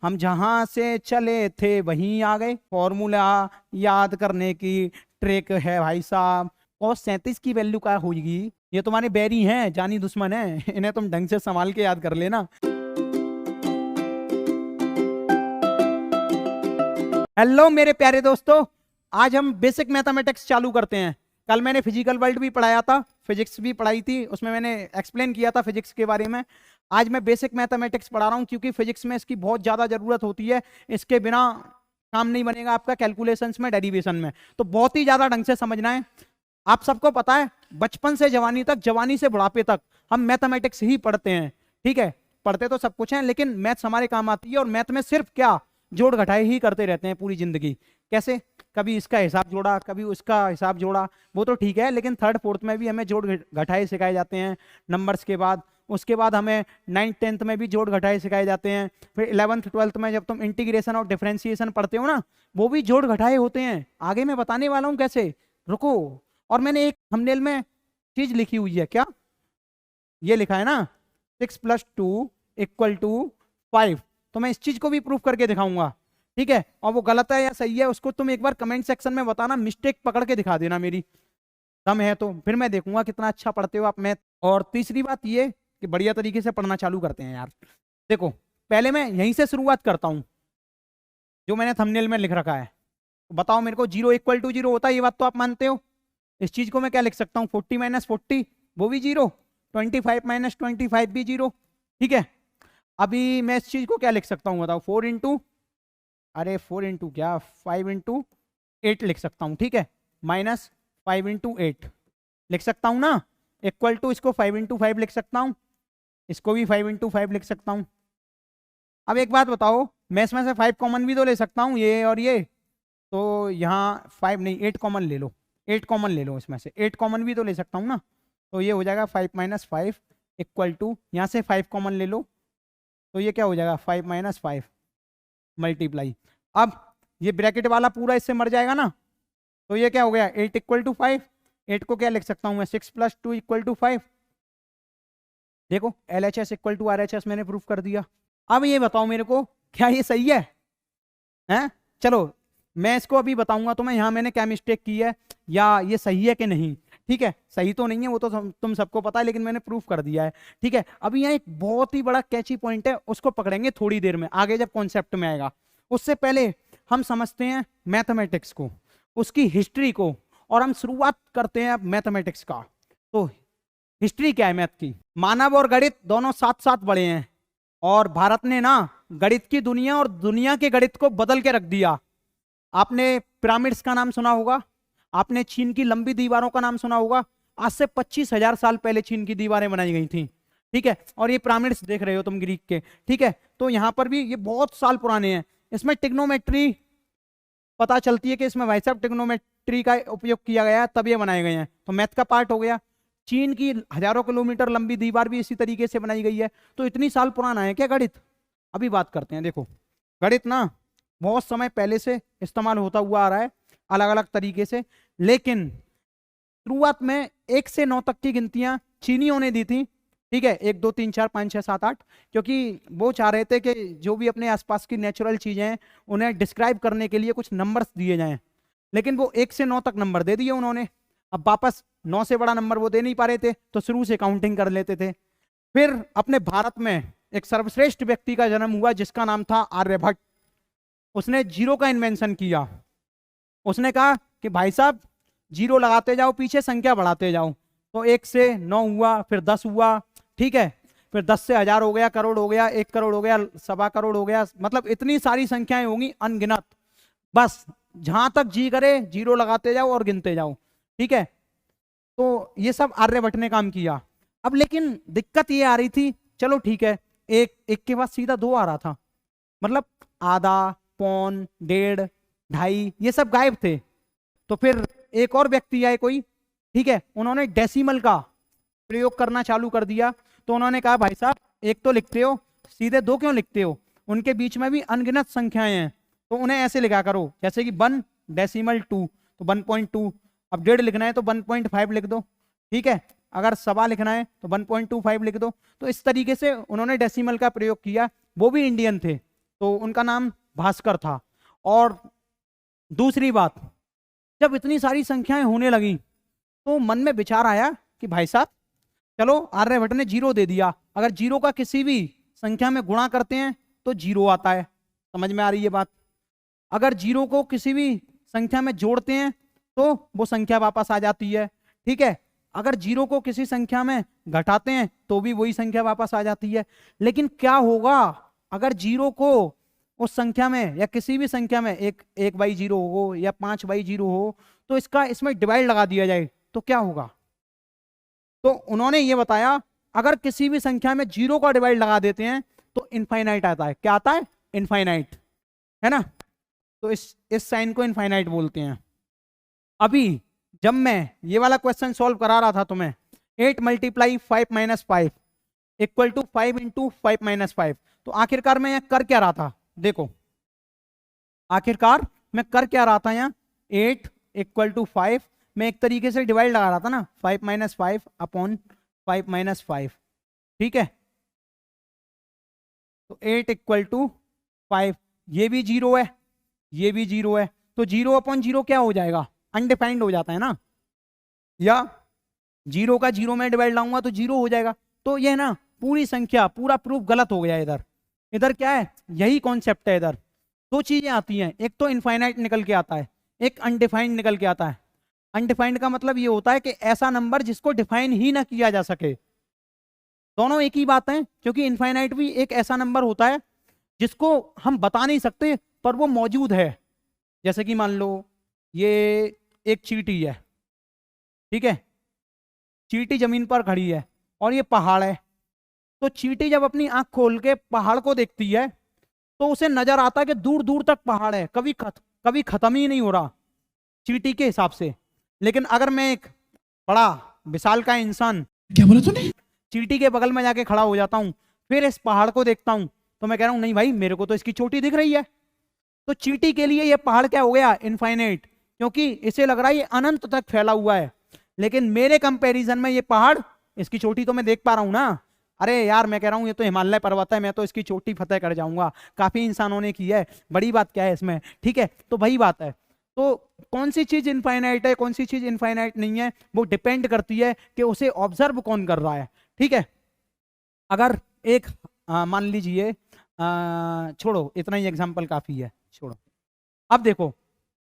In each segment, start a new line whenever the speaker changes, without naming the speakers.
हम जहां से चले थे वहीं आ गए। फॉर्मूला याद करने की ट्रिक है भाई साहब। cos 37 की वैल्यू क्या होगी? ये तुम्हारे बैरी हैं, जानी दुश्मन है, इन्हें तुम ढंग से संभाल के याद कर लेना। हेलो मेरे प्यारे दोस्तों, आज हम बेसिक मैथमेटिक्स चालू करते हैं। कल मैंने फिजिकल वर्ल्ड भी पढ़ाया था, फिजिक्स भी पढ़ाई थी, उसमें मैंने एक्सप्लेन किया था फिजिक्स के बारे में। आज मैं बेसिक मैथमेटिक्स पढ़ा रहा हूँ क्योंकि फिजिक्स में इसकी बहुत ज़्यादा ज़रूरत होती है। इसके बिना काम नहीं बनेगा आपका कैलकुलेशंस में, डेरिवेशन में। तो बहुत ही ज़्यादा ढंग से समझना है। आप सबको पता है बचपन से जवानी तक, जवानी से बुढ़ापे तक हम मैथमेटिक्स ही पढ़ते हैं। ठीक है, पढ़ते तो सब कुछ है लेकिन मैथ्स हमारे काम आती है। और मैथ में सिर्फ क्या, जोड़ घटाए ही करते रहते हैं पूरी जिंदगी। कैसे? कभी इसका हिसाब जोड़ा, कभी उसका हिसाब जोड़ा, वो तो ठीक है, लेकिन थर्ड फोर्थ में भी हमें जोड़ घटाए सिखाए जाते हैं नंबर्स के बाद। उसके बाद हमें 9th 10th में भी जोड़ घटाए सिखाए जाते हैं। फिर 11th 12th में जब तुम इंटीग्रेशन और डिफरेंशिएशन पढ़ते हो ना, वो भी जोड़ घटाए होते हैं। आगे मैं बताने वाला हूँ कैसे, रुको। और मैंने एक थंबनेल में चीज लिखी हुई है, क्या ये लिखा है ना, 6+2 = 5। तो मैं इस चीज को भी प्रूफ करके दिखाऊंगा, ठीक है। और वो गलत है या सही है उसको तुम एक बार कमेंट सेक्शन में बताना, मिस्टेक पकड़ के दिखा देना मेरी, दम है तो। फिर मैं देखूंगा कितना अच्छा पढ़ते हो आप मैथ। और तीसरी बात ये कि बढ़िया तरीके से पढ़ना चालू करते हैं यार। देखो, पहले मैं यहीं से शुरुआत करता हूं जो मैंने थंबनेल में लिख रखा है। तो बताओ मेरे को, 0 = 0 होता है, ये बात तो आप मानते हो। इस चीज को मैं क्या लिख सकता हूँ, 40 - 40 वो भी 0, 25 - 25 भी 0। ठीक है, अभी मैं इस चीज को क्या लिख सकता हूँ बताओ, 4 क्या, 5 × 8 लिख सकता हूँ। ठीक है, -5 × 8 लिख सकता हूँ ना। इक्वल टू इसको 5 × 5 लिख सकता हूँ, इसको भी 5 × 5 लिख सकता हूँ। अब एक बात बताओ, मैं इसमें से 5 कॉमन भी तो ले सकता हूँ, ये और ये। तो यहाँ 5 नहीं, 8 कॉमन ले लो, 8 कॉमन ले लो, इसमें से 8 कॉमन भी तो ले सकता हूँ ना। तो ये हो जाएगा 5 - 5 इक्वल टू, यहाँ से 5 कॉमन ले लो, तो ये क्या हो जाएगा, 5 - 5 मल्टीप्लाई। अब ये ब्रैकेट वाला पूरा इससे मर जाएगा ना, तो ये क्या हो गया, 8 = 5। 8 को क्या लिख सकता हूँ मैं, 6+2 = 5। देखो, LHS = RHS मैंने प्रूफ कर दिया। अब ये बताओ मेरे को, क्या ये सही है? हैं? चलो मैं इसको अभी बताऊंगा तो मैं यहाँ मैंने क्या मिस्टेक की है या ये सही है कि नहीं। ठीक है, सही तो नहीं है वो तो तुम सबको पता है, लेकिन मैंने प्रूफ कर दिया है। ठीक है, अभी यहाँ एक बहुत ही बड़ा कैची पॉइंट है, उसको पकड़ेंगे थोड़ी देर में, आगे जब कॉन्सेप्ट में आएगा। उससे पहले हम समझते हैं मैथमेटिक्स को, उसकी हिस्ट्री को, और हम शुरुआत करते हैं अब मैथमेटिक्स का। तो हिस्ट्री क्या है मैथ की? मानव और गणित दोनों साथ साथ बढ़े हैं, और भारत ने ना गणित की दुनिया और दुनिया के गणित को बदल के रख दिया। आपने पिरामिड्स का नाम सुना होगा, आपने चीन की लंबी दीवारों का नाम सुना होगा। आज से 25,000 साल पहले चीन की दीवारें बनाई गई थी। ठीक है, और ये पिरामिड्स देख रहे हो तुम ग्रीक के। ठीक है, तो यहां पर भी ये बहुत साल पुराने हैं। इसमें टिग्नोमेट्री पता चलती है कि इसमें भाई साहब टिग्नोमेट्री का उपयोग किया गया है, तब ये बनाए गए हैं। तो मैथ का पार्ट हो गया। चीन की हजारों किलोमीटर लंबी दीवार भी इसी तरीके से बनाई गई है। तो इतनी साल पुराना है क्या गणित? अभी बात करते हैं। देखो, गणित ना बहुत समय पहले से इस्तेमाल होता हुआ आ रहा है, अलग अलग तरीके से। लेकिन शुरुआत में 1 से 9 तक की गिनतियां चीनियों ने दी थी। ठीक है, 1 2 3 4 5 6 7 8, क्योंकि वो चाह रहे थे कि जो भी अपने आसपास की नेचुरल चीजें हैं उन्हें डिस्क्राइब करने के लिए कुछ नंबर्स दिए जाएं। लेकिन वो 1 से 9 तक नंबर दे दिए उन्होंने। अब वापस 9 से बड़ा नंबर वो दे नहीं पा रहे थे, तो शुरू से काउंटिंग कर लेते थे। फिर अपने भारत में एक सर्वश्रेष्ठ व्यक्ति का जन्म हुआ जिसका नाम था आर्यभट्ट। उसने जीरो का इन्वेंशन किया। उसने कहा कि भाई साहब जीरो लगाते जाओ, पीछे संख्या बढ़ाते जाओ। तो 1 से 9 हुआ, फिर 10 हुआ। ठीक है, फिर 10 से 1000 हो गया, करोड़ हो गया, 1 करोड़ हो गया, 1.25 करोड़ हो गया, मतलब इतनी सारी संख्याएं होंगी अनगिनत। बस जहां तक जी करे जीरो लगाते जाओ और गिनते जाओ। ठीक है, तो ये सब आर्यभट्ट ने काम किया। अब लेकिन दिक्कत ये आ रही थी, चलो ठीक है, एक के बाद सीधा 2 आ रहा था, मतलब आधा, पौन, 1.5, 2.5 ये सब गायब थे। तो फिर एक और व्यक्ति आए कोई, ठीक है, उन्होंने डेसिमल का प्रयोग करना चालू कर दिया। तो उन्होंने कहा भाई साहब एक तो लिखते हो, सीधे 2 क्यों लिखते हो? उनके बीच में भी अनगिनत संख्याएं हैं, तो उन्हें ऐसे लिखा करो, जैसे कि 1.2 तो 1.2। अब 1.5 लिखना है तो 1.5 लिख दो। ठीक है, अगर 1.25 लिखना है तो 1.25 लिख दो। तो इस तरीके से उन्होंने डेसिमल का प्रयोग किया। वो भी इंडियन थे, तो उनका नाम भास्कर था। और दूसरी बात, जब इतनी सारी संख्याएं होने लगी तो मन में विचार आया कि भाई साहब चलो आर्यभट्ट ने जीरो दे दिया, अगर जीरो का किसी भी संख्या में गुणा करते हैं तो जीरो आता है, समझ में आ रही है बात। अगर जीरो को किसी भी संख्या में जोड़ते हैं तो वो संख्या वापस आ जाती है, ठीक है। अगर जीरो को किसी संख्या में घटाते हैं तो भी वही संख्या वापस आ जाती है। लेकिन क्या होगा अगर जीरो को उस संख्या में या किसी भी संख्या में एक बाई जीरो हो या 5/0 हो, तो इसमें डिवाइड लगा दिया जाए तो क्या होगा। तो उन्होंने ये बताया अगर किसी भी संख्या में जीरो का डिवाइड लगा देते हैं तो इनफाइनाइट आता है। क्या आता है? इनफाइनाइट, है ना। तो इस साइन को इनफाइनाइट बोलते हैं। अभी जब मैं ये वाला क्वेश्चन सॉल्व करा रहा था तुम्हें, 8 × 5 - 5 इक्वल टू 5 × 5 - 5, तो आखिरकार मैं यहाँ कर क्या रहा था, देखो आखिरकार मैं कर क्या रहा था यहाँ, 8 = 5 मैं एक तरीके से डिवाइड लगा रहा था ना, 5 - 5 अपॉन 5 - 5, ठीक है। तो 8 = 5, ये भी जीरो है, ये भी जीरो है, तो 0/0 क्या हो जाएगा, अनडिफाइंड हो जाता है ना। या 0 का 0 में डिवाइड लाऊंगा तो 0 हो जाएगा। तो ये ना पूरी संख्या, पूरा प्रूफ गलत हो गया। इधर इधर क्या है, यही कॉन्सेप्ट है। इधर दो चीजें आती हैं, एक तो इनफाइनाइट निकल के आता है, एक अनडिफाइंड निकल के आता है। अनडिफाइंड का मतलब ये होता है कि ऐसा नंबर जिसको डिफाइन ही ना किया जा सके। दोनों एक ही बात है, क्योंकि इनफाइनाइट भी एक ऐसा नंबर होता है जिसको हम बता नहीं सकते पर वो मौजूद है। जैसे कि मान लो ये एक चींटी है, ठीक है, चींटी जमीन पर खड़ी है और ये पहाड़ है। तो चींटी जब अपनी आंख खोल के पहाड़ को देखती है तो उसे नजर आता है कि दूर दूर तक पहाड़ है, कभी खत्म ही नहीं हो रहा चींटी के हिसाब से। लेकिन अगर मैं एक बड़ा विशाल का इंसान,
क्या बोला तूने?
चींटी के बगल में जाके खड़ा हो जाता हूं, फिर इस पहाड़ को देखता हूं, तो मैं कह रहा हूं नहीं भाई मेरे को तो इसकी चोटी दिख रही है। तो चींटी के लिए ये पहाड़ क्या हो गया, इनफाइनाइट, क्योंकि इसे लग रहा है ये अनंत तक फैला हुआ है। लेकिन मेरे कंपैरिजन में ये पहाड़, इसकी चोटी तो मैं देख पा रहा हूं ना। अरे यार मैं कह रहा हूं ये तो हिमालय पर्वत है, मैं तो इसकी चोटी फतेह कर जाऊंगा, काफी इंसानों ने की है, बड़ी बात क्या है इसमें, ठीक है। तो वही बात है। तो कौन सी चीज इनफाइनाइट है, कौन सी चीज इनफाइनाइट नहीं है, वो डिपेंड करती है कि उसे ऑब्जर्व कौन कर रहा है, ठीक है। अगर एक मान लीजिए, छोड़ो इतना ही एग्जाम्पल काफी है, छोड़ो। अब देखो,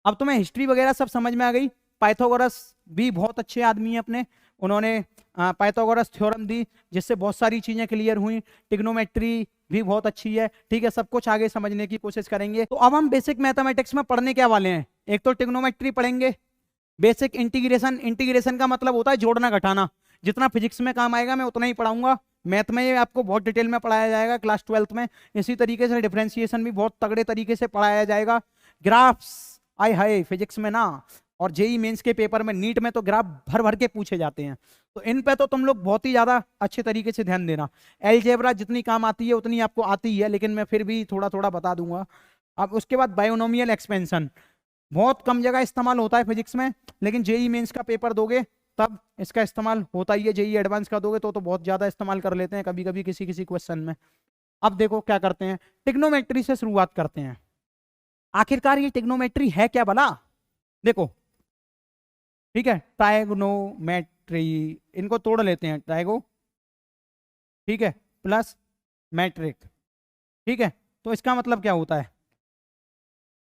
अब तुम्हें हिस्ट्री वगैरह सब समझ में आ गई। पाइथागोरस भी बहुत अच्छे आदमी हैं अपने, उन्होंने पाइथागोरस थ्योरम दी जिससे बहुत सारी चीजें क्लियर हुई। ट्रिग्नोमेट्री भी बहुत अच्छी है, ठीक है। सब कुछ आगे समझने की कोशिश करेंगे। तो अब हम बेसिक मैथमेटिक्स में पढ़ने क्या वाले हैं, एक तो ट्रिग्नोमेट्री पढ़ेंगे, बेसिक इंटीग्रेशन, इंटीग्रेशन का मतलब होता है जोड़ना घटाना। जितना फिजिक्स में काम आएगा मैं उतना ही पढ़ाऊंगा, मैथ में ये आपको बहुत डिटेल में पढ़ाया जाएगा क्लास 12th में। इसी तरीके से डिफरेंशिएशन भी बहुत तगड़े तरीके से पढ़ाया जाएगा। ग्राफ्स आय हाय फिजिक्स में ना, और जेई मेंस के पेपर में, नीट में तो ग्राफ भर भर के पूछे जाते हैं, तो इन पे तो तुम लोग बहुत ही ज्यादा अच्छे तरीके से ध्यान देना। अलजेब्रा जितनी काम आती है उतनी आपको आती ही है, लेकिन मैं फिर भी थोड़ा थोड़ा बता दूंगा। अब उसके बाद बायोनोमियल एक्सपेंशन बहुत कम जगह इस्तेमाल होता है फिजिक्स में, लेकिन जेई मेंस का पेपर दोगे तब इसका इस्तेमाल होता ही है। जेई एडवांस का दोगे तो बहुत ज्यादा इस्तेमाल कर लेते हैं कभी कभी किसी किसी क्वेश्चन में। अब देखो क्या करते हैं, ट्रिग्नोमेट्री से शुरुआत करते हैं। आखिरकार ये ट्रिग्नोमेट्री है क्या भला, देखो, ठीक है। ट्रायगोनोमेट्री, इनको तोड़ लेते हैं, ट्रायगो, ठीक है, प्लस मैट्रिक, ठीक है। तो इसका मतलब क्या होता है,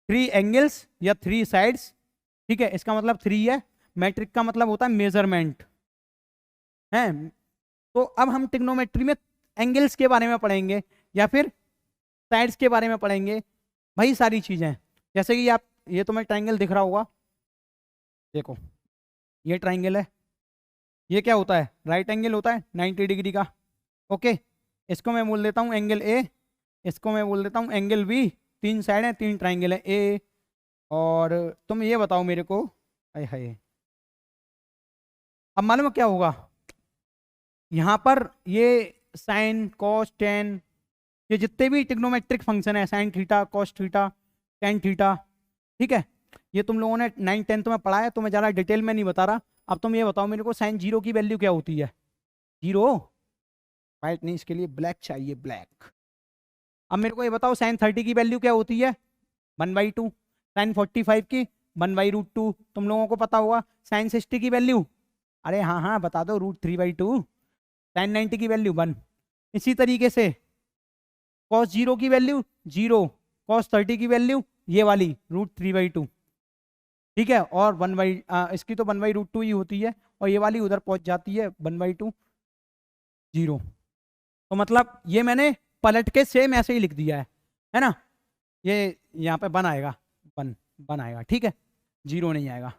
3 एंगल्स या 3 साइड्स, ठीक है, इसका मतलब 3 है। मैट्रिक का मतलब होता है मेजरमेंट है। तो अब हम ट्रिग्नोमेट्री में एंगल्स के बारे में पढ़ेंगे या फिर साइड्स के बारे में पढ़ेंगे, वही सारी चीजें। जैसे कि आप, ये तुम्हें ट्राइंगल दिख रहा होगा, देखो ये ट्राइंगल है, ये क्या होता है, राइट एंगल होता है 90 डिग्री का, ओके। इसको मैं बोल देता हूँ एंगल ए, इसको मैं बोल देता हूँ एंगल बी। 3 साइड है, 3 ट्राइंगल है ए। और तुम ये बताओ मेरे को, हाय हाय, अब मालूम क्या होगा, यहाँ पर ये साइन कॉस टेन, ये जितने भी ट्रिग्नोमेट्रिक फंक्शन है, sign theta cos theta tan theta, ठीक है, ये तुम लोगों ने 9th-10th में पढ़ा है, तो मैं ज़्यादा डिटेल में नहीं बता रहा। अब तुम ये बताओ मेरे को, साइन 0 की वैल्यू क्या होती है, 0, वाइट नहीं, इसके लिए ब्लैक चाहिए, ब्लैक। अब मेरे को ये बताओ साइन 30 की वैल्यू क्या होती है, 1/2। साइन 45 की 1/√2, तुम लोगों को पता होगा। साइन 60 की वैल्यू, अरे हाँ हाँ बता दो, √3/2। साइन 90 की वैल्यू 1। इसी तरीके से cos 0 की वैल्यू 0, cos 30 की वैल्यू ये वाली √3/2, ठीक है। और इसकी तो 1/√2 ही होती है, और ये वाली उधर पहुंच जाती है 1/2 0। तो मतलब ये मैंने पलट के सेम ऐसे ही लिख दिया है ना। ये यहाँ पे 1 आएगा, 1 आएगा, ठीक है, 0 नहीं आएगा।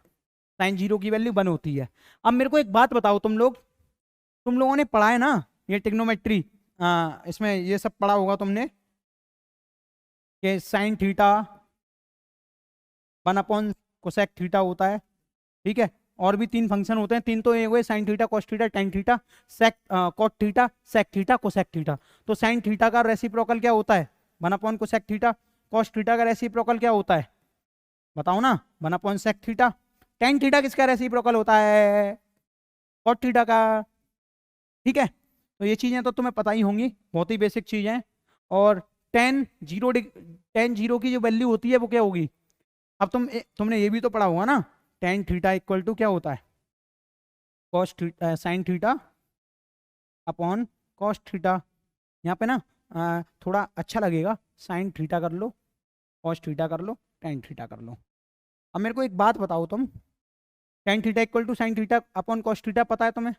साइन 0 की वैल्यू 1 होती है। अब मेरे को एक बात बताओ, तुम लोगों ने पढ़ा है ना ये ट्रिग्नोमेट्री, इसमें ये सब पढ़ा होगा तुमने कि साइन थीटा 1/कोसेक थीटा होता है, ठीक है। और भी 3 फंक्शन होते हैं, 3 तो ये हुए, sine theta, cos theta, tan theta, cot theta, sec theta, cosec theta. तो साइन थीटा का रेसिप्रोकल क्या होता है, 1/कोसेक थीटा। कॉस थीटा का रेसिप्रोकल क्या होता है, बताओ ना, 1/सेक थीटा। टेन थीटा किसका रेसिप्रोकल होता है, कॉट थीटा का, ठीक है। तो ये चीजें तो तुम्हें पता ही होंगी, बहुत ही बेसिक चीज है। और टेन जीरो की जो वैल्यू होती है वो क्या होगी। अब तुमने ये भी तो पढ़ा होगा ना, टेन थीटा इक्वल टू क्या होता है, cos theta, sign theta upon cos theta. यहाँ पे ना थोड़ा अच्छा लगेगा, साइन थीटा कर लो, कॉस थीटा कर लो, टेन थीटा कर लो। अब मेरे को एक बात बताओ तुम, tan theta equal to sine theta upon cos theta पता है तुम्हें,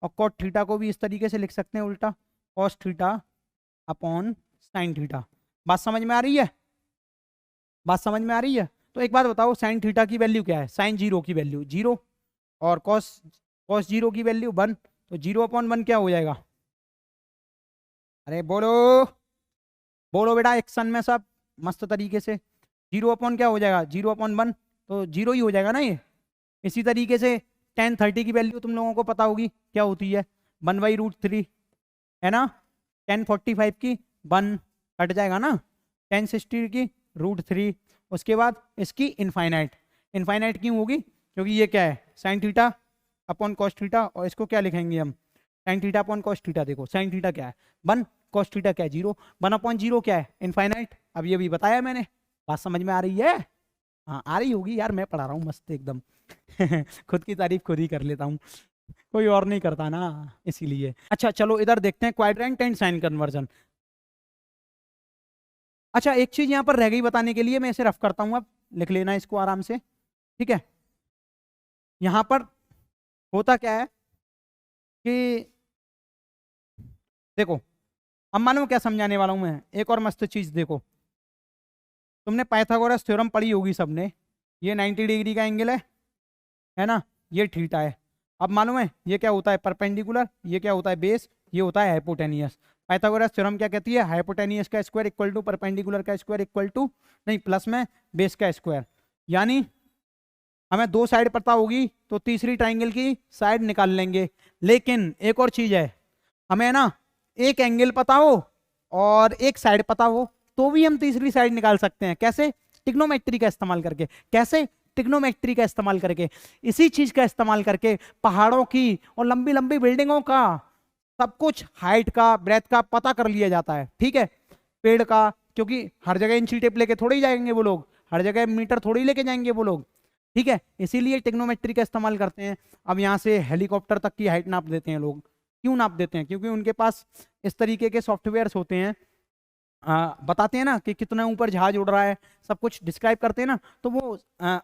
और कॉट थीटा को भी इस तरीके से लिख सकते हैं उल्टा, cos theta upon sine theta. बात समझ में आ रही है, बात समझ में आ रही है। तो एक बात बताओ, साइन थीटा की वैल्यू क्या है, साइन 0 की वैल्यू 0, और कॉस कॉस 0 की वैल्यू 1। तो 0/1 क्या हो जाएगा, अरे बोलो बोलो बेटा एक्शन में सब मस्त तरीके से। 0/ क्या हो जाएगा, 0/1, तो 0 ही हो जाएगा ना ये। इसी तरीके से टेन 30 की वैल्यू तुम लोगों को पता होगी क्या होती है, 1/√3, है ना। टेन 45 की 1 कट जाएगा ना, टेन 60 की √3। उसके बाद इसकी इनफाइनाइट, इनफाइनाइट क्यों होगी, क्योंकि ये क्या है, sign theta upon cos theta, और इसको क्या लिखेंगे हम, sign theta upon cos theta. देखो साइन थीटा क्या है 1, कॉस थीटा क्या है 0, 1/0 क्या है इनफाइनाइट। अब ये भी बताया मैंने, बात समझ में आ रही है, हाँ आ रही होगी यार, मैं पढ़ा रहा हूँ मस्त एकदम। खुद की तारीफ खुद ही कर लेता हूँ, कोई और नहीं करता ना, इसीलिए। अच्छा चलो इधर देखते हैं क्वाड्रेंट एंड साइन कन्वर्जन। अच्छा एक चीज यहाँ पर रह गई बताने के लिए, मैं इसे रफ करता हूँ, अब लिख लेना इसको आराम से, ठीक है। यहाँ पर होता क्या है कि देखो, अब मानो क्या समझाने वाला हूँ मैं, एक और मस्त चीज देखो। तुमने पाइथागोरस थ्योरम पढ़ी होगी सबने, ये 90 डिग्री का एंगल है ना, ये थीटा है। अब मालूम है ये क्या होता है, परपेंडिकुलर, ये क्या होता है बेस, ये होता है हाइपोटेनियस। पाइथागोरस थ्योरम क्या कहती है, हाइपोटेनियस का स्क्वायर इक्वल टू परपेंडिकुलर का स्क्वायर इक्वल टू, नहीं प्लस में बेस का स्क्वायर। यानी हमें 2 साइड पता होगी तो तीसरी ट्राइंगल की साइड निकाल लेंगे। लेकिन एक और चीज है, हमें ना एक एंगल पता हो और एक साइड पता हो तो भी हम तीसरी साइड निकाल सकते हैं। कैसे, ट्रिग्नोमेट्री का इस्तेमाल करके। कैसे, ट्रिग्नोमेट्री का इस्तेमाल करके, इसी चीज का इस्तेमाल करके पहाड़ों की और लंबी लंबी बिल्डिंगों का सब कुछ हाइट का ब्रेथ का पता कर लिया जाता है, ठीक है। पेड़ का, क्योंकि हर जगह इंची टेप लेके थोड़ी जाएंगे वो लोग, हर जगह मीटर थोड़ी लेके जाएंगे वो लोग, ठीक है। इसीलिए ट्रिग्नोमेट्री का इस्तेमाल करते हैं। अब यहाँ से हेलीकॉप्टर तक की हाइट नाप देते हैं लोग, क्यों नाप देते हैं, क्योंकि उनके पास इस तरीके के सॉफ्टवेयर्स होते हैं, बताते हैं ना कि कितना ऊपर जहाज उड़ रहा है, सब कुछ डिस्क्राइब करते हैं ना, तो वो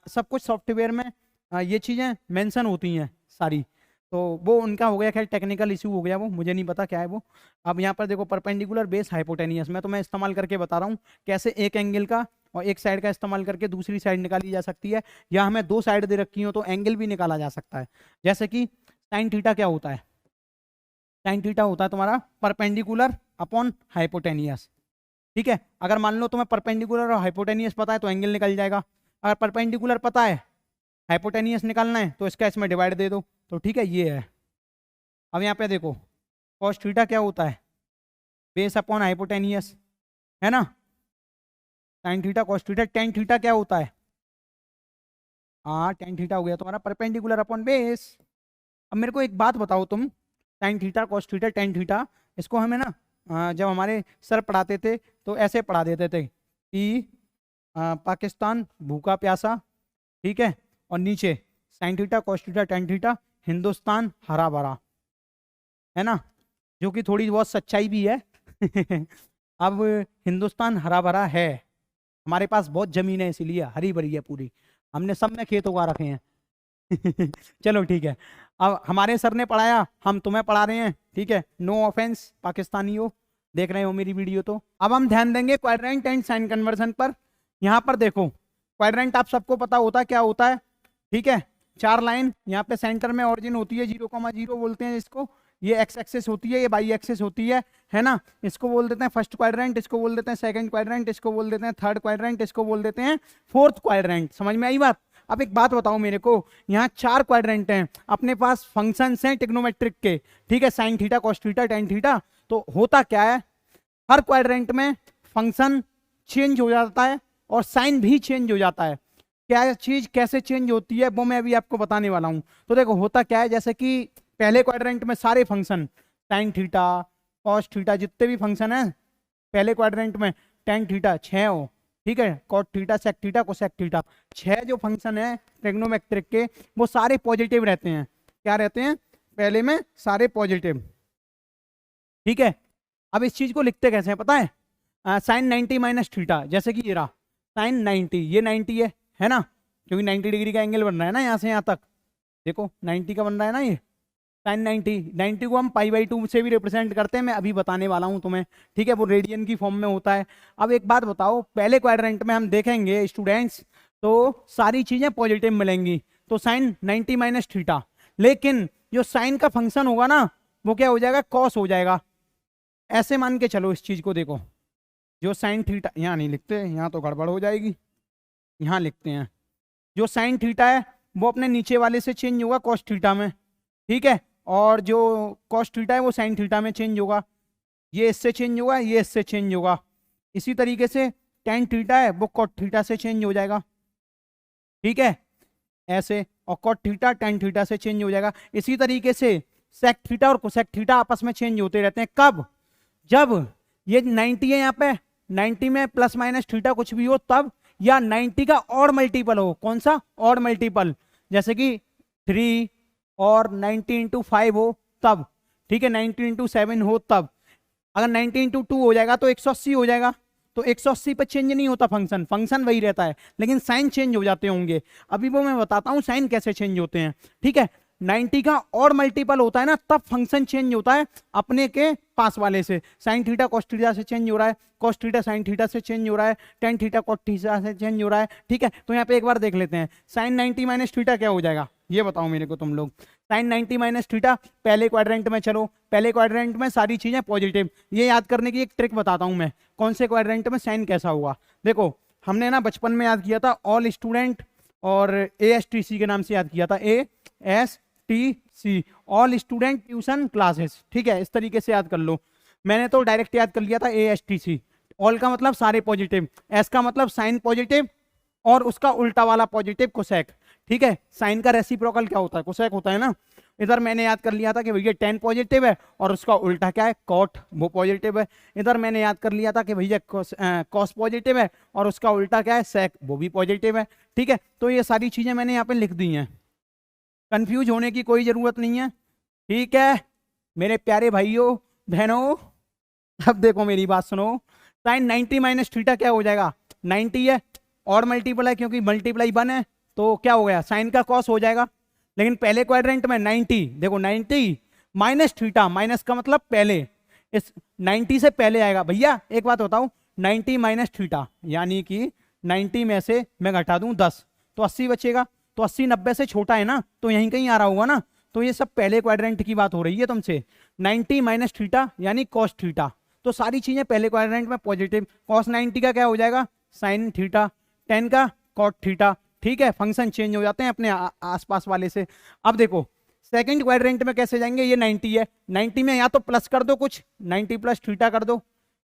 सब कुछ सॉफ्टवेयर में ये चीज़ें मेंशन होती हैं सारी। तो वो उनका हो गया, खैर टेक्निकल इशू हो गया, वो मुझे नहीं पता क्या है वो। अब यहाँ पर देखो परपेंडिकुलर बेस हाइपोटेनियस, मैं तो मैं इस्तेमाल करके बता रहा हूँ कैसे एक एंगल का और एक साइड का इस्तेमाल करके दूसरी साइड निकाली जा सकती है, या हमें 2 साइड दे रखी हो तो एंगल भी निकाला जा सकता है। जैसे कि साइन थीटा क्या होता है, साइन थीटा होता है तुम्हारा परपेंडिकुलर अपॉन हाइपोटेनियस, ठीक है। अगर मान लो तुम्हें परपेंडिकुलर और हाइपोटेनियस पता है तो एंगल निकल जाएगा। अगर परपेंडिकुलर पता है, हाइपोटेनियस निकालना है, तो इसका इसमें डिवाइड दे दो, तो ठीक है ये है। अब यहाँ पे देखो कॉस थीटा क्या होता है, बेस अपॉन हाइपोटेनियस, है ना। Sign theta cos theta, tan theta क्या होता है, हाँ टेन थीटा हो गया तुम्हारा परपेंडिकुलर अपॉन बेस। अब मेरे को एक बात बताओ तुम, sign theta cos theta tan theta, इसको हमें ना जब हमारे सर पढ़ाते थे तो ऐसे पढ़ा देते थे कि पाकिस्तान भूखा प्यासा, ठीक है, और नीचे sign theta cos theta tan theta, Hindustan हरा भरा, है ना, जो कि थोड़ी बहुत सच्चाई भी है। अब हिंदुस्तान हरा भरा है, हमारे पास बहुत जमीन है इसीलिए हरी भरी है पूरी, हमने सब में खेत उगा रखे हैं। चलो ठीक है, अब हमारे सर ने पढ़ाया, हम तुम्हें पढ़ा रहे हैं, ठीक है, नो ऑफेंस पाकिस्तानी हो, देख रहे हो मेरी वीडियो तो। अब हम ध्यान देंगे क्वाड्रेंट एंड साइन कन्वर्जन पर। यहाँ पर देखो क्वाड्रेंट आप सबको पता होता है क्या होता है, ठीक है, 4 लाइन, यहाँ पे सेंटर में ऑरिजिन होती है 0,0 बोलते हैं इसको, ये एक्स एक्सिस होती है, ये वाई एक्सिस होती है ना, इसको बोल देते हैं फर्स्ट क्वाड्रेंट, इसको बोल देते हैं सेकंड क्वाड्रेंट, इसको बोल देते हैं थर्ड क्वाड्रेंट, इसको बोल देते हैं फोर्थ क्वाड्रेंट। समझ में आई बात? अब एक बात बताओ मेरे को, यहाँ 4 क्वाड्रेंट हैं, अपने पास फंक्शंस हैं ट्रिग्नोमेट्रिक के, ठीक है, sign theta cos theta tan theta, तो होता क्या है, हर क्वाड्रेंट में फंक्शन चेंज हो जाता है और साइन भी चेंज हो जाता है। क्या चीज कैसे चेंज होती है वो मैं अभी आपको बताने वाला हूं। तो देखो होता क्या है, जैसे कि पहले क्वाड्रेंट में सारे function sine theta cos theta जितने भी फंक्शन है पहले क्वाड्रेंट में, टेन थीटा 6 हो, ठीक है, cot theta sec theta cosec theta, 6 जो फंक्शन है ट्रिग्नोमेट्रिक के वो सारे पॉजिटिव रहते हैं। क्या रहते हैं? पहले में सारे पॉजिटिव, ठीक है। अब इस चीज को लिखते कैसे हैं पता है? साइन 90 माइनस थीटा, जैसे कि ये रहा साइन 90, ये 90 है ना, क्योंकि 90 डिग्री का एंगल बन रहा है ना यहाँ से यहाँ तक, देखो 90 का बन रहा है ना ये साइन 90 को हम π/2 से भी रिप्रेजेंट करते हैं, मैं अभी बताने वाला हूँ तुम्हें, ठीक है, वो रेडियन की फॉर्म में होता है। अब एक बात बताओ, पहले क्वाड्रेंट में हम देखेंगे स्टूडेंट्स तो सारी चीजें पॉजिटिव मिलेंगी, तो साइन 90 माइनस थीटा, लेकिन जो साइन का फंक्शन होगा ना वो क्या हो जाएगा, कॉस हो जाएगा। ऐसे मान के चलो इस चीज को, देखो जो साइन थीटा, यहाँ नहीं लिखते, यहाँ तो गड़बड़ हो जाएगी, यहाँ लिखते हैं, जो साइन थीटा है वो अपने नीचे वाले से चेंज होगा कॉस थीटा में, ठीक है, और जो कॉस थीटा है वो साइन थीटा में चेंज होगा, ये इससे चेंज होगा, ये इससे चेंज होगा। इसी तरीके से टेन थीटा है वो कॉट थीटा से चेंज हो जाएगा, ठीक है, ऐसे, और कॉट थीटा टेन थीटा से चेंज हो जाएगा। इसी तरीके से सेक थीटा और कोसेक थीटा आपस में चेंज होते रहते हैं। कब? जब ये 90 है, यहाँ पे 90 में प्लस माइनस थीटा कुछ भी हो तब, या 90 का और मल्टीपल हो। कौन सा और मल्टीपल? जैसे कि 3 और 90 इंटू 5 हो तब, ठीक है, 90 इंटू 7 हो तब। अगर 90 इंटू 2 हो जाएगा तो 180 हो जाएगा, तो 180 पे चेंज नहीं होता, फंक्शन वही रहता है, लेकिन साइन चेंज हो जाते होंगे। अभी वो मैं बताता हूँ साइन कैसे चेंज होते हैं, ठीक है। 90 का और मल्टीपल होता है ना तब फंक्शन चेंज होता है अपने के पास वाले से। साइन थीटा कॉस थीटा से चेंज हो रहा है, कॉस थीटा साइन थीटा से चेंज हो रहा है, टेन थीटा कॉस थीटा से चेंज हो रहा है, ठीक है। तो यहाँ पे एक बार देख लेते हैं, साइन 90 माइनस थीटा क्या हो जाएगा, ये बताओ मेरे को तुम लोग। साइन 90 माइनस थीटा, पहले क्वाड्रेंट में चलो, पहले क्वाड्रेंट में सारी चीजें पॉजिटिव। ये याद करने की एक ट्रिक बताता हूँ मैं, कौन से क्वाड्रेंट में साइन कैसा हुआ। देखो हमने ना बचपन में याद किया था, ऑल स्टूडेंट और ASTC के नाम से याद किया था, ASTC, all student tuition classes, ठीक है, इस तरीके से याद कर लो। मैंने तो डायरेक्ट याद कर लिया था ASTC। ऑल का मतलब सारे पॉजिटिव, एस का मतलब साइन पॉजिटिव और उसका उल्टा वाला पॉजिटिव कोसेक, ठीक है। साइन का रेसिप्रोकल क्या होता है, कोसेक होता है ना। इधर मैंने याद कर लिया था कि भैया टेन पॉजिटिव है और उसका उल्टा क्या है, कॉट, वो पॉजिटिव है। इधर मैंने याद कर लिया था कि भैया कॉस पॉजिटिव है और उसका उल्टा क्या है, सेक, वो भी पॉजिटिव है, ठीक है। तो ये सारी चीजें मैंने यहाँ पे लिख दी हैं, कंफ्यूज होने की कोई जरूरत नहीं है, ठीक है मेरे प्यारे भाइयों बहनों। अब देखो मेरी बात सुनो, साइन 90 माइनस थीटा क्या हो जाएगा, 90 है और मल्टीपल है, क्योंकि मल्टीप्लाई 1 है तो क्या हो गया, साइन का कॉस हो जाएगा। लेकिन पहले क्वाड्रेंट में 90, देखो 90 माइनस थीटा, माइनस का मतलब पहले, इस 90 से पहले आएगा। भैया एक बात बताओ, 90 माइनस थीटा यानी कि 90 में से मैं घटा दूं 10 तो 80 बचेगा, तो 80 90 से छोटा है ना, तो यहीं कहीं आ रहा होगा ना। तो ये सब पहले क्वाड्रेंट की बात हो रही है तुमसे। 90 माइनस थीटा यानी कॉस थीटा, तो सारी चीजें पहले क्वाड्रेंट में पॉजिटिव। कॉस 90 का क्या हो जाएगा, साइन थीटा, 10 का कॉट थीटा, ठीक है। फंक्शन चेंज हो जाते हैं अपने आसपास वाले से। अब देखो सेकंड क्वाड्रेंट में कैसे जाएंगे, ये 90 है, 90 में या तो प्लस कर दो कुछ, 90 प्लस थीटा कर दो,